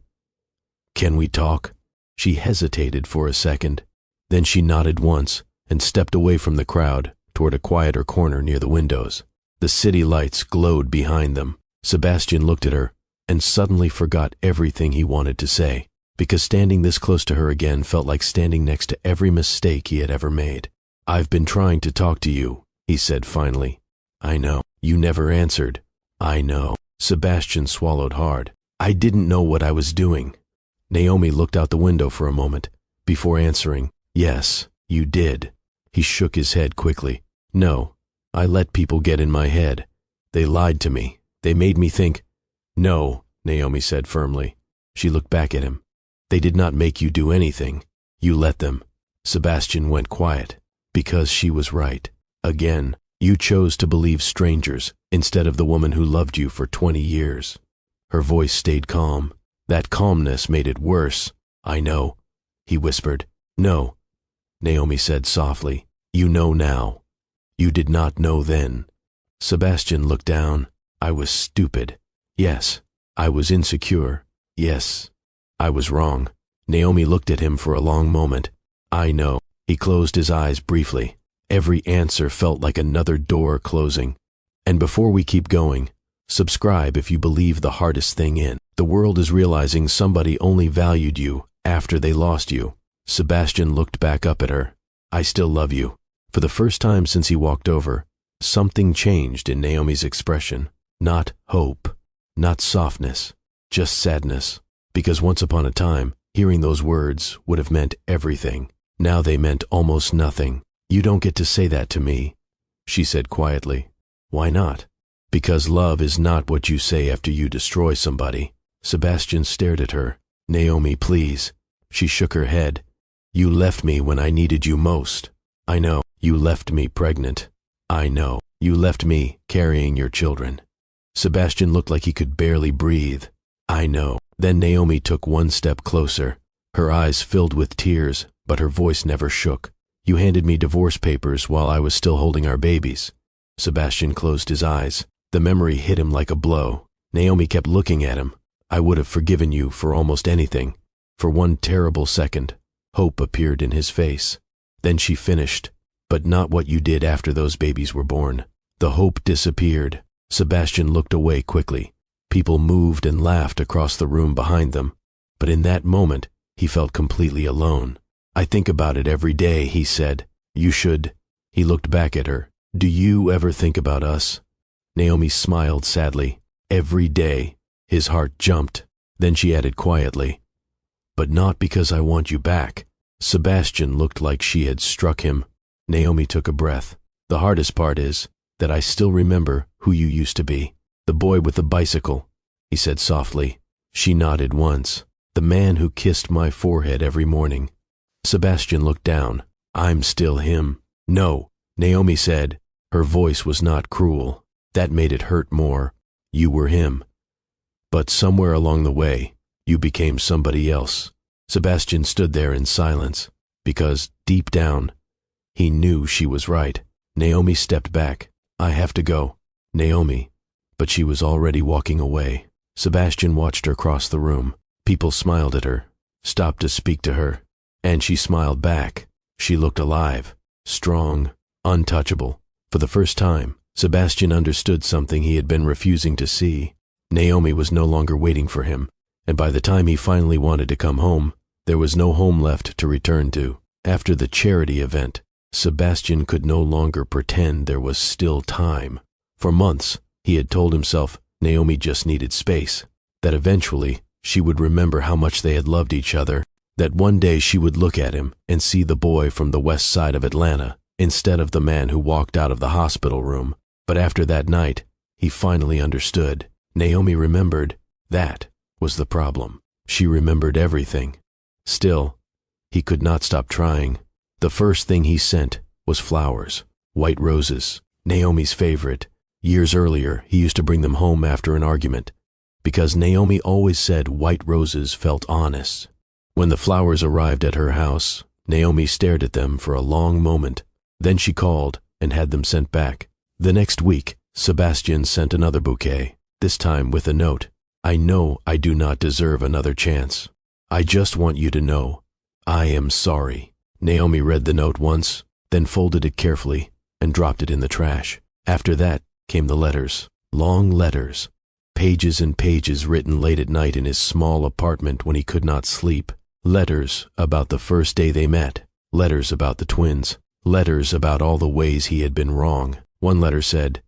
"can we talk?" She hesitated for a second. Then she nodded once and stepped away from the crowd toward a quieter corner near the windows. The city lights glowed behind them. Sebastian looked at her and suddenly forgot everything he wanted to say, because standing this close to her again felt like standing next to every mistake he had ever made. "I've been trying to talk to you," he said finally. "I know. You never answered." "I know." Sebastian swallowed hard. "I didn't know what I was doing." Naomi looked out the window for a moment before answering, "Yes, you did." He shook his head quickly. "No, I let people get in my head. They lied to me. They made me think." "No," Naomi said firmly. She looked back at him. "They did not make you do anything. You let them." Sebastian went quiet, because she was right. Again, you chose to believe strangers instead of the woman who loved you for 20 years. Her voice stayed calm. That calmness made it worse. "I know," he whispered. "No," Naomi said softly. "You know now. You did not know then." Sebastian looked down. "I was stupid. Yes. I was insecure. Yes. I was wrong." Naomi looked at him for a long moment. "I know." He closed his eyes briefly. Every answer felt like another door closing. And before we keep going, subscribe if you believe the hardest thing in. The world is realizing somebody only valued you after they lost you. Sebastian looked back up at her. "I still love you." For the first time since he walked over, something changed in Naomi's expression. Not hope, not softness, just sadness. Because once upon a time, hearing those words would have meant everything. Now they meant almost nothing. "You don't get to say that to me," she said quietly. "Why not?" "Because love is not what you say after you destroy somebody." Sebastian stared at her. "Naomi, please." She shook her head. "You left me when I needed you most." "I know. You left me pregnant." "I know. You left me carrying your children." Sebastian looked like he could barely breathe. "I know." Then Naomi took one step closer. Her eyes filled with tears, but her voice never shook. "You handed me divorce papers while I was still holding our babies." Sebastian closed his eyes. The memory hit him like a blow. Naomi kept looking at him. "I would have forgiven you for almost anything." For one terrible second, hope appeared in his face. Then she finished, "But not what you did after those babies were born." The hope disappeared. Sebastian looked away quickly. People moved and laughed across the room behind them. But in that moment, he felt completely alone. "I think about it every day," he said. "You should." He looked back at her. "Do you ever think about us?" Naomi smiled sadly. "Every day." His heart jumped. Then she added quietly, "But not because I want you back." Sebastian looked like she had struck him. Naomi took a breath. "The hardest part is that I still remember who you used to be. The boy with the bicycle," he said softly. She nodded once. "The man who kissed my forehead every morning." Sebastian looked down. "I'm still him." "No," Naomi said. Her voice was not cruel. That made it hurt more. "You were him. But somewhere along the way, you became somebody else." Sebastian stood there in silence, because, deep down, he knew she was right. Naomi stepped back. "I have to go." "Naomi," but she was already walking away. Sebastian watched her cross the room. People smiled at her, stopped to speak to her, and she smiled back. She looked alive, strong, untouchable. For the first time, Sebastian understood something he had been refusing to see. Naomi was no longer waiting for him, and by the time he finally wanted to come home, there was no home left to return to. After the charity event, Sebastian could no longer pretend there was still time. For months, he had told himself Naomi just needed space. That eventually she would remember how much they had loved each other. That one day she would look at him and see the boy from the west side of Atlanta instead of the man who walked out of the hospital room. But after that night, he finally understood. Naomi remembered. That was the problem. She remembered everything. Still, he could not stop trying. The first thing he sent was flowers, white roses, Naomi's favorite. Years earlier, he used to bring them home after an argument, because Naomi always said white roses felt honest. When the flowers arrived at her house, Naomi stared at them for a long moment. Then she called and had them sent back. The next week, Sebastian sent another bouquet, this time with a note. I know I do not deserve another chance. I just want you to know, I am sorry. Naomi read the note once, then folded it carefully and dropped it in the trash. After that came the letters, long letters, pages and pages written late at night in his small apartment when he could not sleep. Letters about the first day they met, letters about the twins, letters about all the ways he had been wrong. One letter said,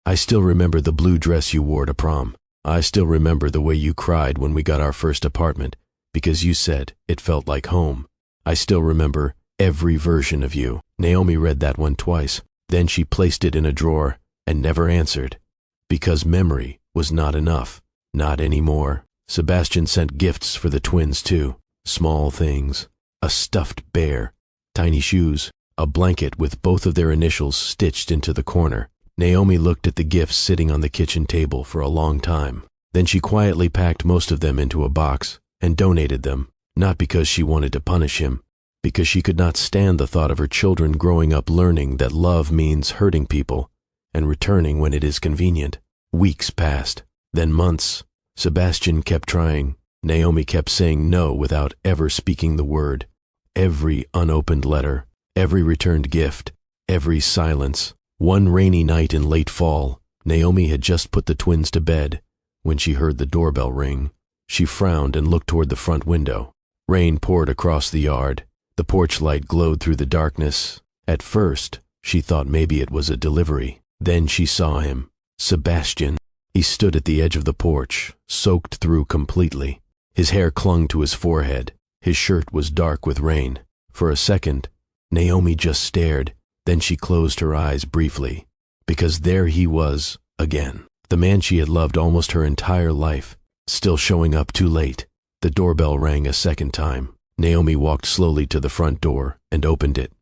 I still remember the blue dress you wore to prom. I still remember the way you cried when we got our first apartment because you said it felt like home. I still remember every version of you. Naomi read that one twice. Then she placed it in a drawer and never answered, because memory was not enough. Not anymore. Sebastian sent gifts for the twins too. Small things. A stuffed bear, tiny shoes, a blanket with both of their initials stitched into the corner. Naomi looked at the gifts sitting on the kitchen table for a long time. Then she quietly packed most of them into a box and donated them, not because she wanted to punish him, because she could not stand the thought of her children growing up learning that love means hurting people and returning when it is convenient. Weeks passed, then months. Sebastian kept trying. Naomi kept saying no without ever speaking the word. Every unopened letter, every returned gift, every silence. One rainy night in late fall, Naomi had just put the twins to bed when she heard the doorbell ring. She frowned and looked toward the front window. Rain poured across the yard. The porch light glowed through the darkness. At first, she thought maybe it was a delivery. Then she saw him, Sebastian. He stood at the edge of the porch, soaked through completely. His hair clung to his forehead. His shirt was dark with rain. For a second, Naomi just stared. Then she closed her eyes briefly, because there he was again. The man she had loved almost her entire life, still showing up too late. The doorbell rang a second time. Naomi walked slowly to the front door and opened it.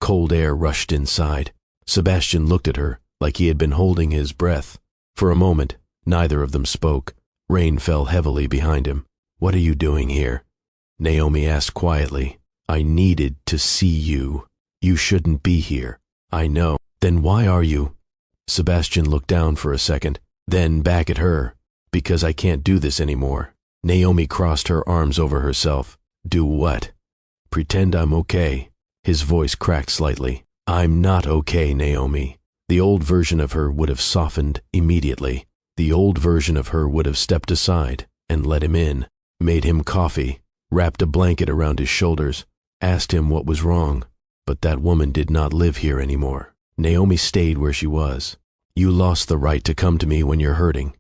Cold air rushed inside. Sebastian looked at her like he had been holding his breath. For a moment, neither of them spoke. Rain fell heavily behind him. What are you doing here? Naomi asked quietly. I needed to see you. You shouldn't be here. I know. Then why are you? Sebastian looked down for a second, then back at her. Because I can't do this anymore. Naomi crossed her arms over herself. Do what? Pretend I'm okay. His voice cracked slightly. I'm not okay, Naomi. The old version of her would have softened immediately. The old version of her would have stepped aside and let him in, made him coffee, wrapped a blanket around his shoulders, asked him what was wrong. But that woman did not live here anymore. Naomi stayed where she was. You lost the right to come to me when you're hurting,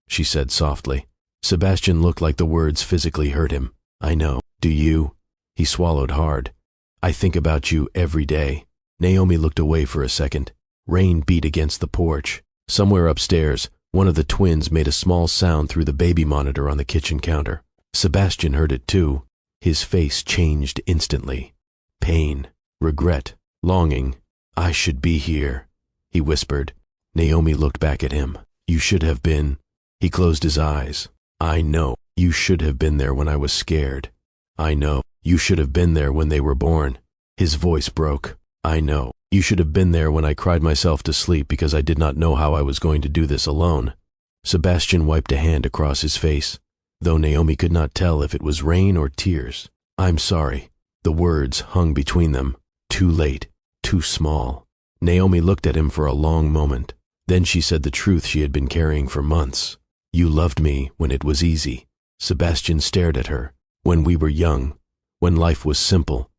she said softly. Sebastian looked like the words physically hurt him. I know. Do you? He swallowed hard. I think about you every day. Naomi looked away for a second. Rain beat against the porch. Somewhere upstairs, one of the twins made a small sound through the baby monitor on the kitchen counter. Sebastian heard it too. His face changed instantly. Pain, regret, longing. I should be here, he whispered. Naomi looked back at him. You should have been. He closed his eyes. I know. You should have been there when I was scared. I know. You should have been there when they were born. His voice broke. I know. You should have been there when I cried myself to sleep because I did not know how I was going to do this alone. Sebastian wiped a hand across his face, though Naomi could not tell if it was rain or tears. I'm sorry. The words hung between them. Too late. Too small. Naomi looked at him for a long moment. Then she said the truth she had been carrying for months. You loved me when it was easy. Sebastian stared at her. When we were young. When life was simple.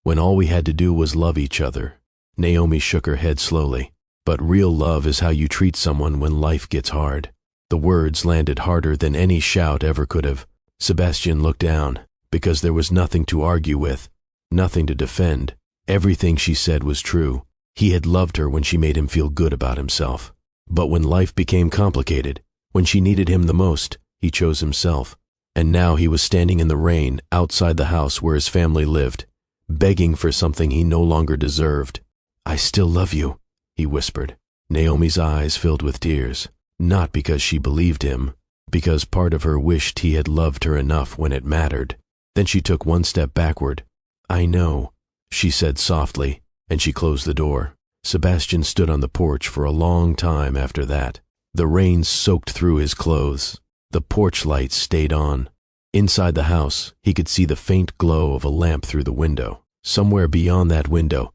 When all we had to do was love each other. Naomi shook her head slowly. But real love is how you treat someone when life gets hard. The words landed harder than any shout ever could have. Sebastian looked down, because there was nothing to argue with, nothing to defend. Everything she said was true. He had loved her when she made him feel good about himself. But when life became complicated, when she needed him the most, he chose himself. And now he was standing in the rain outside the house where his family lived, begging for something he no longer deserved. "I still love you," he whispered. Naomi's eyes filled with tears, not because she believed him, because part of her wished he had loved her enough when it mattered. Then she took one step backward. "I know," she said softly, and she closed the door. Sebastian stood on the porch for a long time after that. The rain soaked through his clothes. The porch light stayed on. Inside the house, he could see the faint glow of a lamp through the window. Somewhere beyond that window,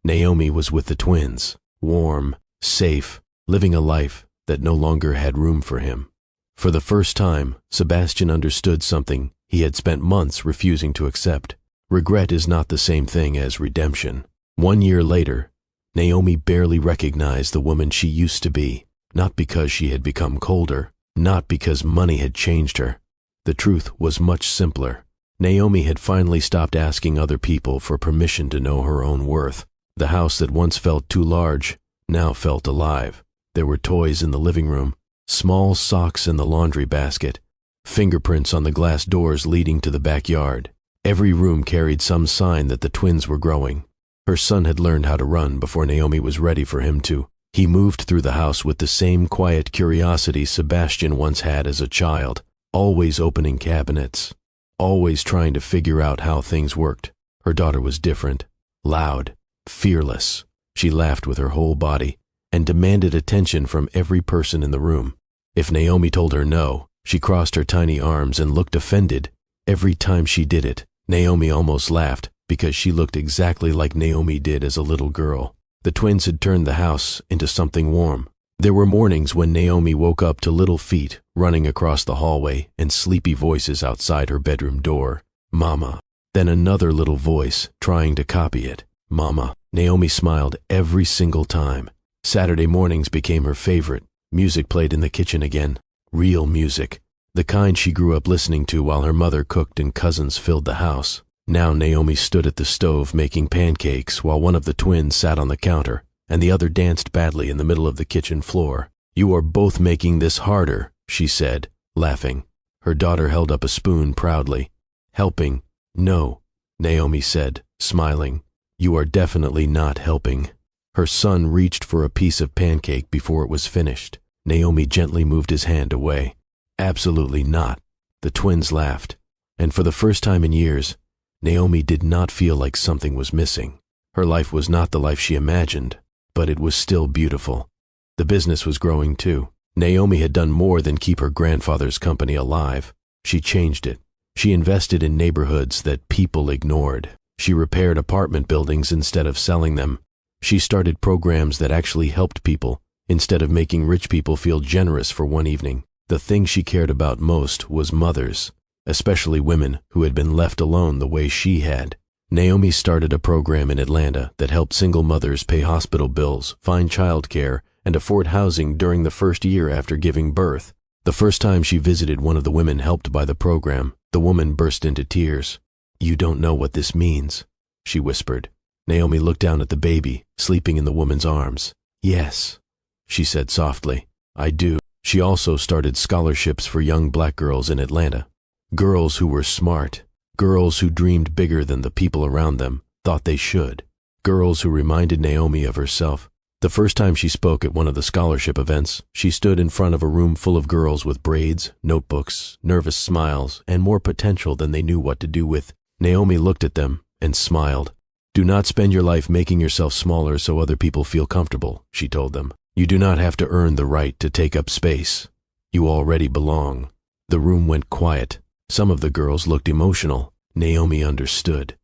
Naomi was with the twins, warm, safe, living a life that no longer had room for him. For the first time, Sebastian understood something he had spent months refusing to accept. Regret is not the same thing as redemption. 1 year later, Naomi barely recognized the woman she used to be, not because she had become colder, not because money had changed her. The truth was much simpler. Naomi had finally stopped asking other people for permission to know her own worth. The house that once felt too large now felt alive. There were toys in the living room, small socks in the laundry basket, fingerprints on the glass doors leading to the backyard. Every room carried some sign that the twins were growing. Her son had learned how to run before Naomi was ready for him to. He moved through the house with the same quiet curiosity Sebastian once had as a child, always opening cabinets, always trying to figure out how things worked. Her daughter was different, loud, fearless. She laughed with her whole body and demanded attention from every person in the room. If Naomi told her no, she crossed her tiny arms and looked offended. Every time she did it, Naomi almost laughed because she looked exactly like Naomi did as a little girl. The twins had turned the house into something warm. There were mornings when Naomi woke up to little feet running across the hallway and sleepy voices outside her bedroom door. "Mama." Then another little voice trying to copy it. "Mama." Naomi smiled every single time. Saturday mornings became her favorite. Music played in the kitchen again. Real music. The kind she grew up listening to while her mother cooked and cousins filled the house. Now Naomi stood at the stove making pancakes while one of the twins sat on the counter and the other danced badly in the middle of the kitchen floor. "You are both making this harder," she said, laughing. Her daughter held up a spoon proudly. "Helping?" "No," Naomi said, smiling. "You are definitely not helping." Her son reached for a piece of pancake before it was finished. Naomi gently moved his hand away. "Absolutely not." The twins laughed, and for the first time in years, Naomi did not feel like something was missing. Her life was not the life she imagined, but it was still beautiful. The business was growing too. Naomi had done more than keep her grandfather's company alive. She changed it. She invested in neighborhoods that people ignored. She repaired apartment buildings instead of selling them. She started programs that actually helped people, instead of making rich people feel generous for one evening. The thing she cared about most was mothers, especially women who had been left alone the way she had. Naomi started a program in Atlanta that helped single mothers pay hospital bills, find childcare, and afford housing during the first year after giving birth. The first time she visited one of the women helped by the program, the woman burst into tears. "You don't know what this means," she whispered. Naomi looked down at the baby, sleeping in the woman's arms. "Yes," she said softly, "I do." She also started scholarships for young black girls in Atlanta. Girls who were smart, girls who dreamed bigger than the people around them thought they should, girls who reminded Naomi of herself. The first time she spoke at one of the scholarship events, she stood in front of a room full of girls with braids, notebooks, nervous smiles, and more potential than they knew what to do with. Naomi looked at them and smiled. "Do not spend your life making yourself smaller so other people feel comfortable," she told them. "You do not have to earn the right to take up space. You already belong." The room went quiet. Some of the girls looked emotional. Naomi understood,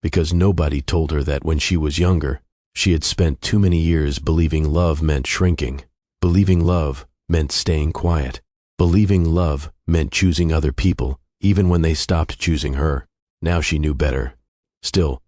because nobody told her that when she was younger, she had spent too many years believing love meant shrinking. Believing love meant staying quiet. Believing love meant choosing other people, even when they stopped choosing her. Now she knew better. Still,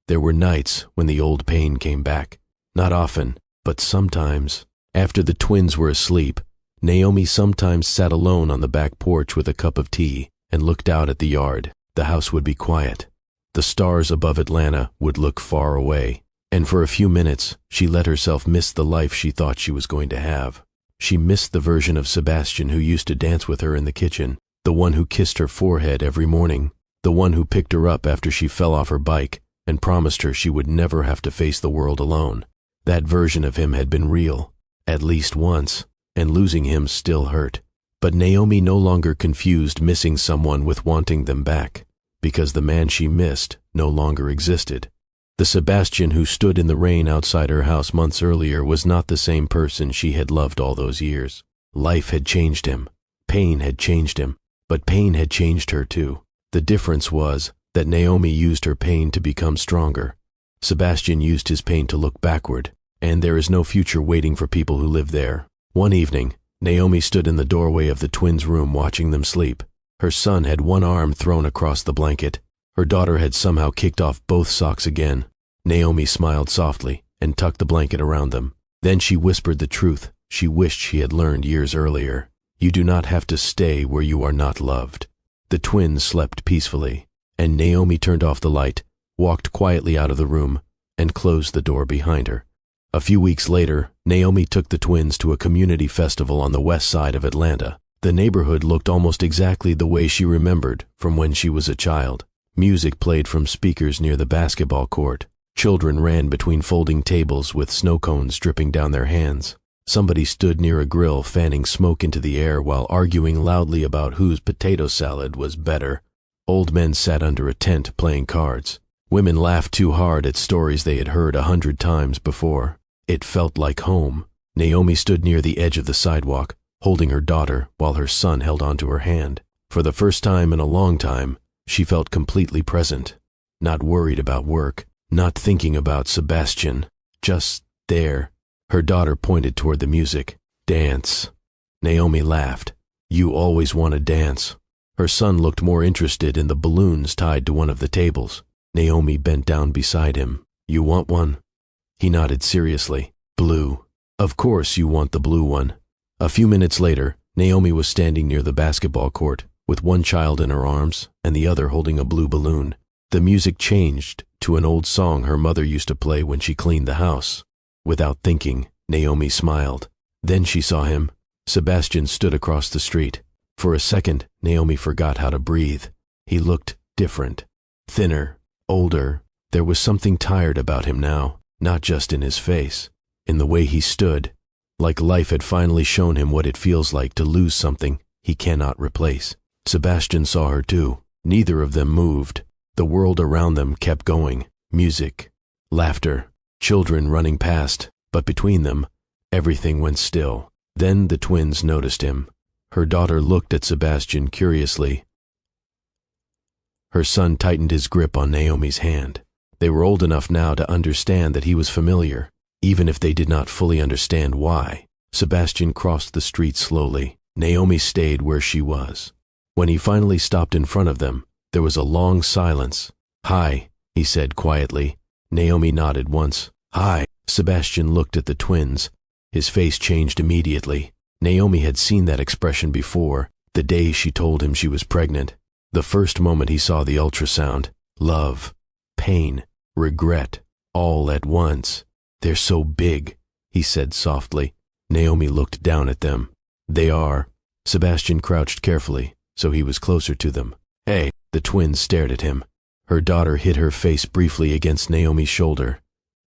there were nights when the old pain came back. Not often, but sometimes. After the twins were asleep, Naomi sometimes sat alone on the back porch with a cup of tea and looked out at the yard. The house would be quiet. The stars above Atlanta would look far away. And for a few minutes, she let herself miss the life she thought she was going to have. She missed the version of Sebastian who used to dance with her in the kitchen, the one who kissed her forehead every morning, the one who picked her up after she fell off her bike and promised her she would never have to face the world alone. That version of him had been real, at least once, and losing him still hurt. But Naomi no longer confused missing someone with wanting them back, because the man she missed no longer existed. The Sebastian who stood in the rain outside her house months earlier was not the same person she had loved all those years. Life had changed him. Pain had changed him. But pain had changed her too. The difference was that Naomi used her pain to become stronger. Sebastian used his pain to look backward, and there is no future waiting for people who live there. One evening, Naomi stood in the doorway of the twins' room watching them sleep. Her son had one arm thrown across the blanket. Her daughter had somehow kicked off both socks again. Naomi smiled softly and tucked the blanket around them. Then she whispered the truth she wished she had learned years earlier. You do not have to stay where you are not loved. The twins slept peacefully, and Naomi turned off the light, walked quietly out of the room, and closed the door behind her. A few weeks later, Naomi took the twins to a community festival on the west side of Atlanta. The neighborhood looked almost exactly the way she remembered from when she was a child. Music played from speakers near the basketball court. Children ran between folding tables with snow cones dripping down their hands. Somebody stood near a grill fanning smoke into the air while arguing loudly about whose potato salad was better. Old men sat under a tent playing cards. Women laughed too hard at stories they had heard 100 times before. It felt like home. Naomi stood near the edge of the sidewalk, holding her daughter while her son held onto her hand. For the first time in a long time, she felt completely present, not worried about work, not thinking about Sebastian, just there. Her daughter pointed toward the music. Dance. Naomi laughed. You always want to dance. Her son looked more interested in the balloons tied to one of the tables. Naomi bent down beside him. You want one? He nodded seriously. Blue. Of course you want the blue one. A few minutes later, Naomi was standing near the basketball court, with one child in her arms and the other holding a blue balloon. The music changed to an old song her mother used to play when she cleaned the house. Without thinking, Naomi smiled. Then she saw him. Sebastian stood across the street. For a second, Naomi forgot how to breathe. He looked different, thinner, older. There was something tired about him now, not just in his face, in the way he stood, like life had finally shown him what it feels like to lose something he cannot replace. Sebastian saw her too. Neither of them moved. The world around them kept going. Music, laughter, children running past, but between them, everything went still. Then the twins noticed him. Her daughter looked at Sebastian curiously. Her son tightened his grip on Naomi's hand. They were old enough now to understand that he was familiar, even if they did not fully understand why. Sebastian crossed the street slowly. Naomi stayed where she was. When he finally stopped in front of them, there was a long silence. Hi, he said quietly. Naomi nodded once. Hi. Sebastian looked at the twins. His face changed immediately. Naomi had seen that expression before, the day she told him she was pregnant. The first moment he saw the ultrasound. Love, pain, regret, all at once. They're so big, he said softly. Naomi looked down at them. They are. Sebastian crouched carefully, so he was closer to them. Hey, the twins stared at him. Her daughter hid her face briefly against Naomi's shoulder,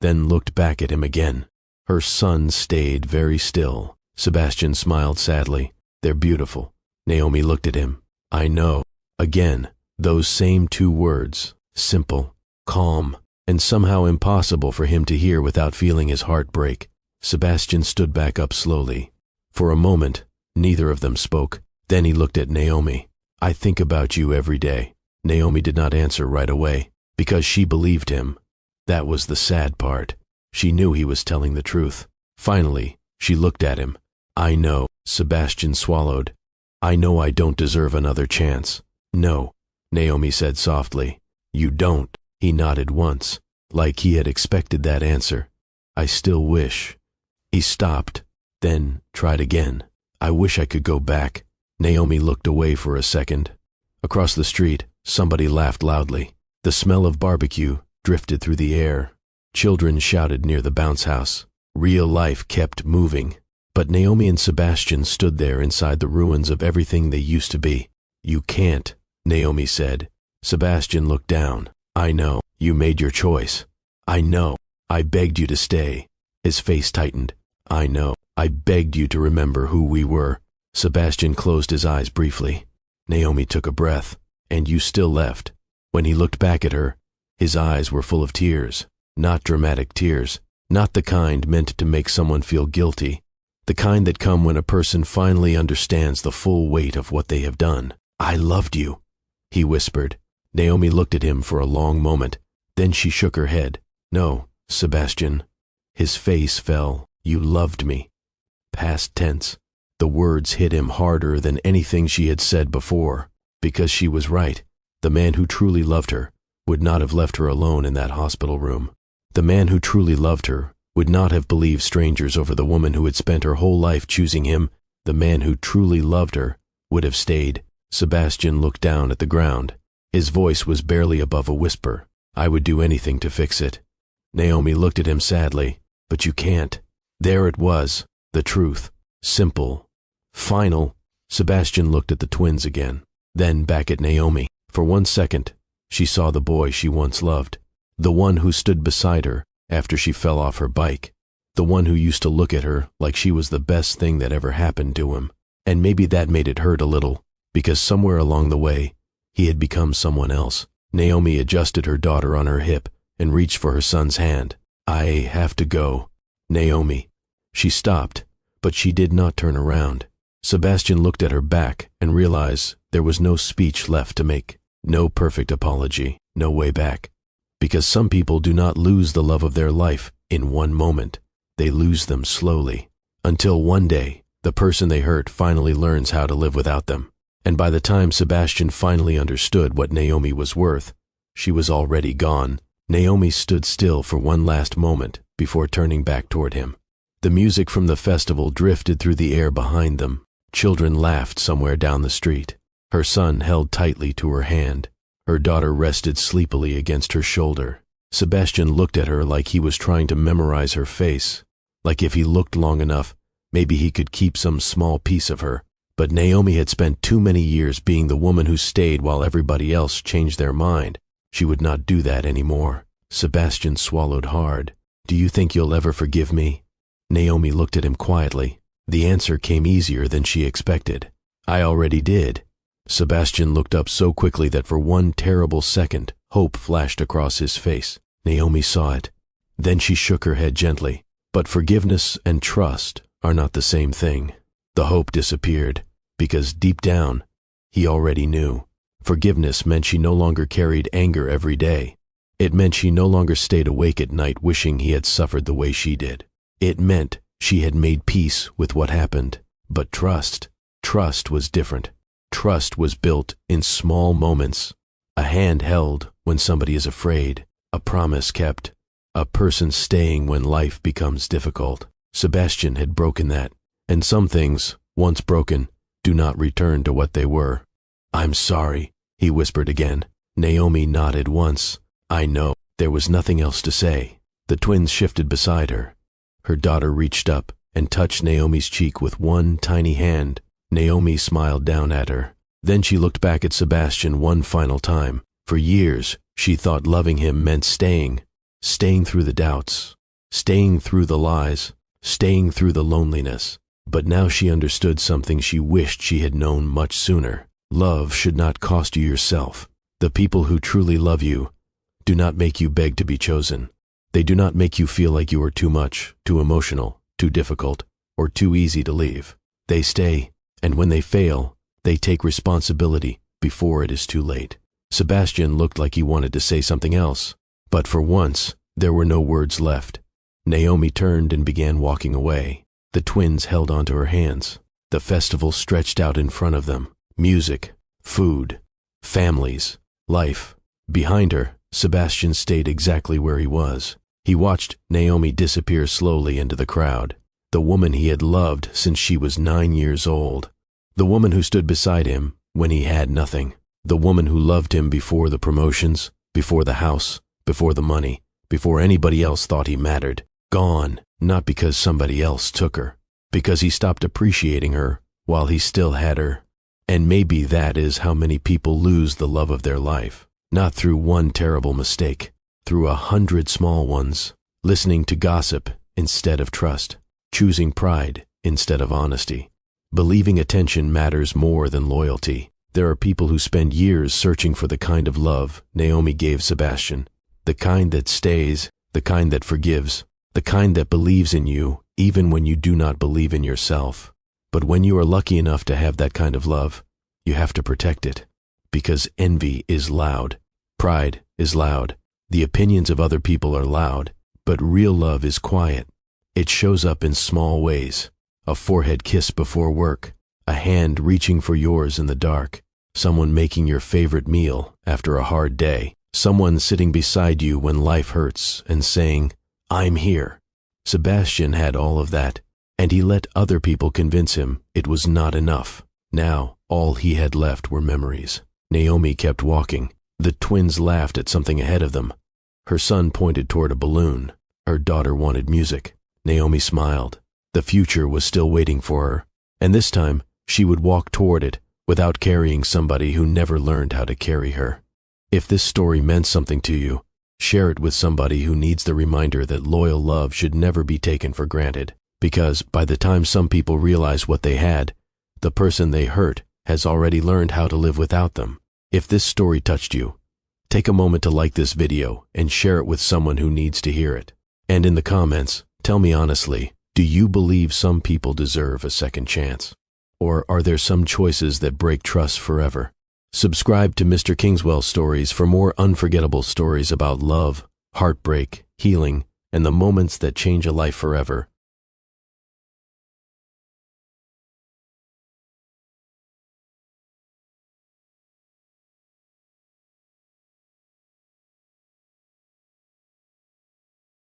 then looked back at him again. Her son stayed very still. Sebastian smiled sadly. They're beautiful. Naomi looked at him. I know. Again, those same 2 words. Simple, calm, and somehow impossible for him to hear without feeling his heart break. Sebastian stood back up slowly. For a moment, neither of them spoke. Then he looked at Naomi. I think about you every day. Naomi did not answer right away, because she believed him. That was the sad part. She knew he was telling the truth. Finally, she looked at him. I know, Sebastian swallowed. I know I don't deserve another chance. No, Naomi said softly. You don't. He nodded once, like he had expected that answer. I still wish. He stopped, then tried again. I wish I could go back. Naomi looked away for a second. Across the street, somebody laughed loudly. The smell of barbecue drifted through the air. Children shouted near the bounce house. Real life kept moving. But Naomi and Sebastian stood there inside the ruins of everything they used to be. You can't, Naomi said. Sebastian looked down. I know, you made your choice. I know, I begged you to stay. His face tightened. I know, I begged you to remember who we were. Sebastian closed his eyes briefly. Naomi took a breath. And you still left. When he looked back at her, his eyes were full of tears. Not dramatic tears. Not the kind meant to make someone feel guilty. The kind that come when a person finally understands the full weight of what they have done. I loved you, he whispered. Naomi looked at him for a long moment. Then she shook her head. No, Sebastian. His face fell. You loved me. Past tense. The words hit him harder than anything she had said before. Because she was right. The man who truly loved her would not have left her alone in that hospital room. The man who truly loved her would not have believed strangers over the woman who had spent her whole life choosing him. The man who truly loved her would have stayed. Sebastian looked down at the ground. His voice was barely above a whisper. I would do anything to fix it. Naomi looked at him sadly. But you can't. There it was, the truth. Simple. Final. Sebastian looked at the twins again. Then back at Naomi. For 1 second, she saw the boy she once loved. The one who stood beside her after she fell off her bike. The one who used to look at her like she was the best thing that ever happened to him. And maybe that made it hurt a little, because somewhere along the way, he had become someone else. Naomi adjusted her daughter on her hip and reached for her son's hand. I have to go. Naomi. She stopped, but she did not turn around. Sebastian looked at her back and realized there was no speech left to make. No perfect apology, no way back. Because some people do not lose the love of their life in one moment. They lose them slowly. Until one day, the person they hurt finally learns how to live without them. And by the time Sebastian finally understood what Naomi was worth, she was already gone. Naomi stood still for one last moment before turning back toward him. The music from the festival drifted through the air behind them. Children laughed somewhere down the street. Her son held tightly to her hand. Her daughter rested sleepily against her shoulder. Sebastian looked at her like he was trying to memorize her face. Like if he looked long enough, maybe he could keep some small piece of her. But Naomi had spent too many years being the woman who stayed while everybody else changed their mind. She would not do that anymore. Sebastian swallowed hard. Do you think you'll ever forgive me? Naomi looked at him quietly. The answer came easier than she expected. I already did. Sebastian looked up so quickly that for one terrible second, hope flashed across his face. Naomi saw it. Then she shook her head gently. But forgiveness and trust are not the same thing. The hope disappeared, because deep down, he already knew. Forgiveness meant she no longer carried anger every day. It meant she no longer stayed awake at night wishing he had suffered the way she did. It meant she had made peace with what happened. But trust was different. Trust was built in small moments. A hand held when somebody is afraid. A promise kept. A person staying when life becomes difficult. Sebastian had broken that. And some things, once broken, do not return to what they were. I'm sorry, he whispered again. Naomi nodded once. I know. There was nothing else to say. The twins shifted beside her. Her daughter reached up and touched Naomi's cheek with one tiny hand. Naomi smiled down at her. Then she looked back at Sebastian one final time. For years, she thought loving him meant staying through the doubts, staying through the lies, staying through the loneliness. But now she understood something she wished she had known much sooner. Love should not cost you yourself. The people who truly love you do not make you beg to be chosen. They do not make you feel like you are too much, too emotional, too difficult, or too easy to leave. They stay, and when they fail, they take responsibility before it is too late. Sebastian looked like he wanted to say something else, but for once, there were no words left. Naomi turned and began walking away. The twins held onto her hands. The festival stretched out in front of them. Music, food, families, life. Behind her, Sebastian stayed exactly where he was. He watched Naomi disappear slowly into the crowd. the woman he had loved since she was 9 years old, the woman who stood beside him when he had nothing, the woman who loved him before the promotions, before the house, before the money, before anybody else thought he mattered. Gone, not because somebody else took her, because he stopped appreciating her while he still had her. And maybe that is how many people lose the love of their life, not through one terrible mistake, through 100 small ones, listening to gossip instead of trust, choosing pride instead of honesty, believing attention matters more than loyalty. There are people who spend years searching for the kind of love Naomi gave Sebastian, the kind that stays, the kind that forgives, the kind that believes in you even when you do not believe in yourself. But when you are lucky enough to have that kind of love, you have to protect it, because envy is loud, pride is loud, the opinions of other people are loud, but real love is quiet. It shows up in small ways: a forehead kiss before work, a hand reaching for yours in the dark, someone making your favorite meal after a hard day, someone sitting beside you when life hurts and saying, "I'm here." Sebastian had all of that, and he let other people convince him it was not enough. Now, all he had left were memories. Naomi kept walking. The twins laughed at something ahead of them. Her son pointed toward a balloon. Her daughter wanted music. Naomi smiled. The future was still waiting for her, and this time she would walk toward it without carrying somebody who never learned how to carry her. If this story meant something to you, share it with somebody who needs the reminder that loyal love should never be taken for granted, because by the time some people realize what they had, the person they hurt has already learned how to live without them. If this story touched you, take a moment to like this video and share it with someone who needs to hear it. And in the comments, tell me honestly, do you believe some people deserve a second chance? Or are there some choices that break trust forever? Subscribe to Mr. Kingswell Stories for more unforgettable stories about love, heartbreak, healing, and the moments that change a life forever.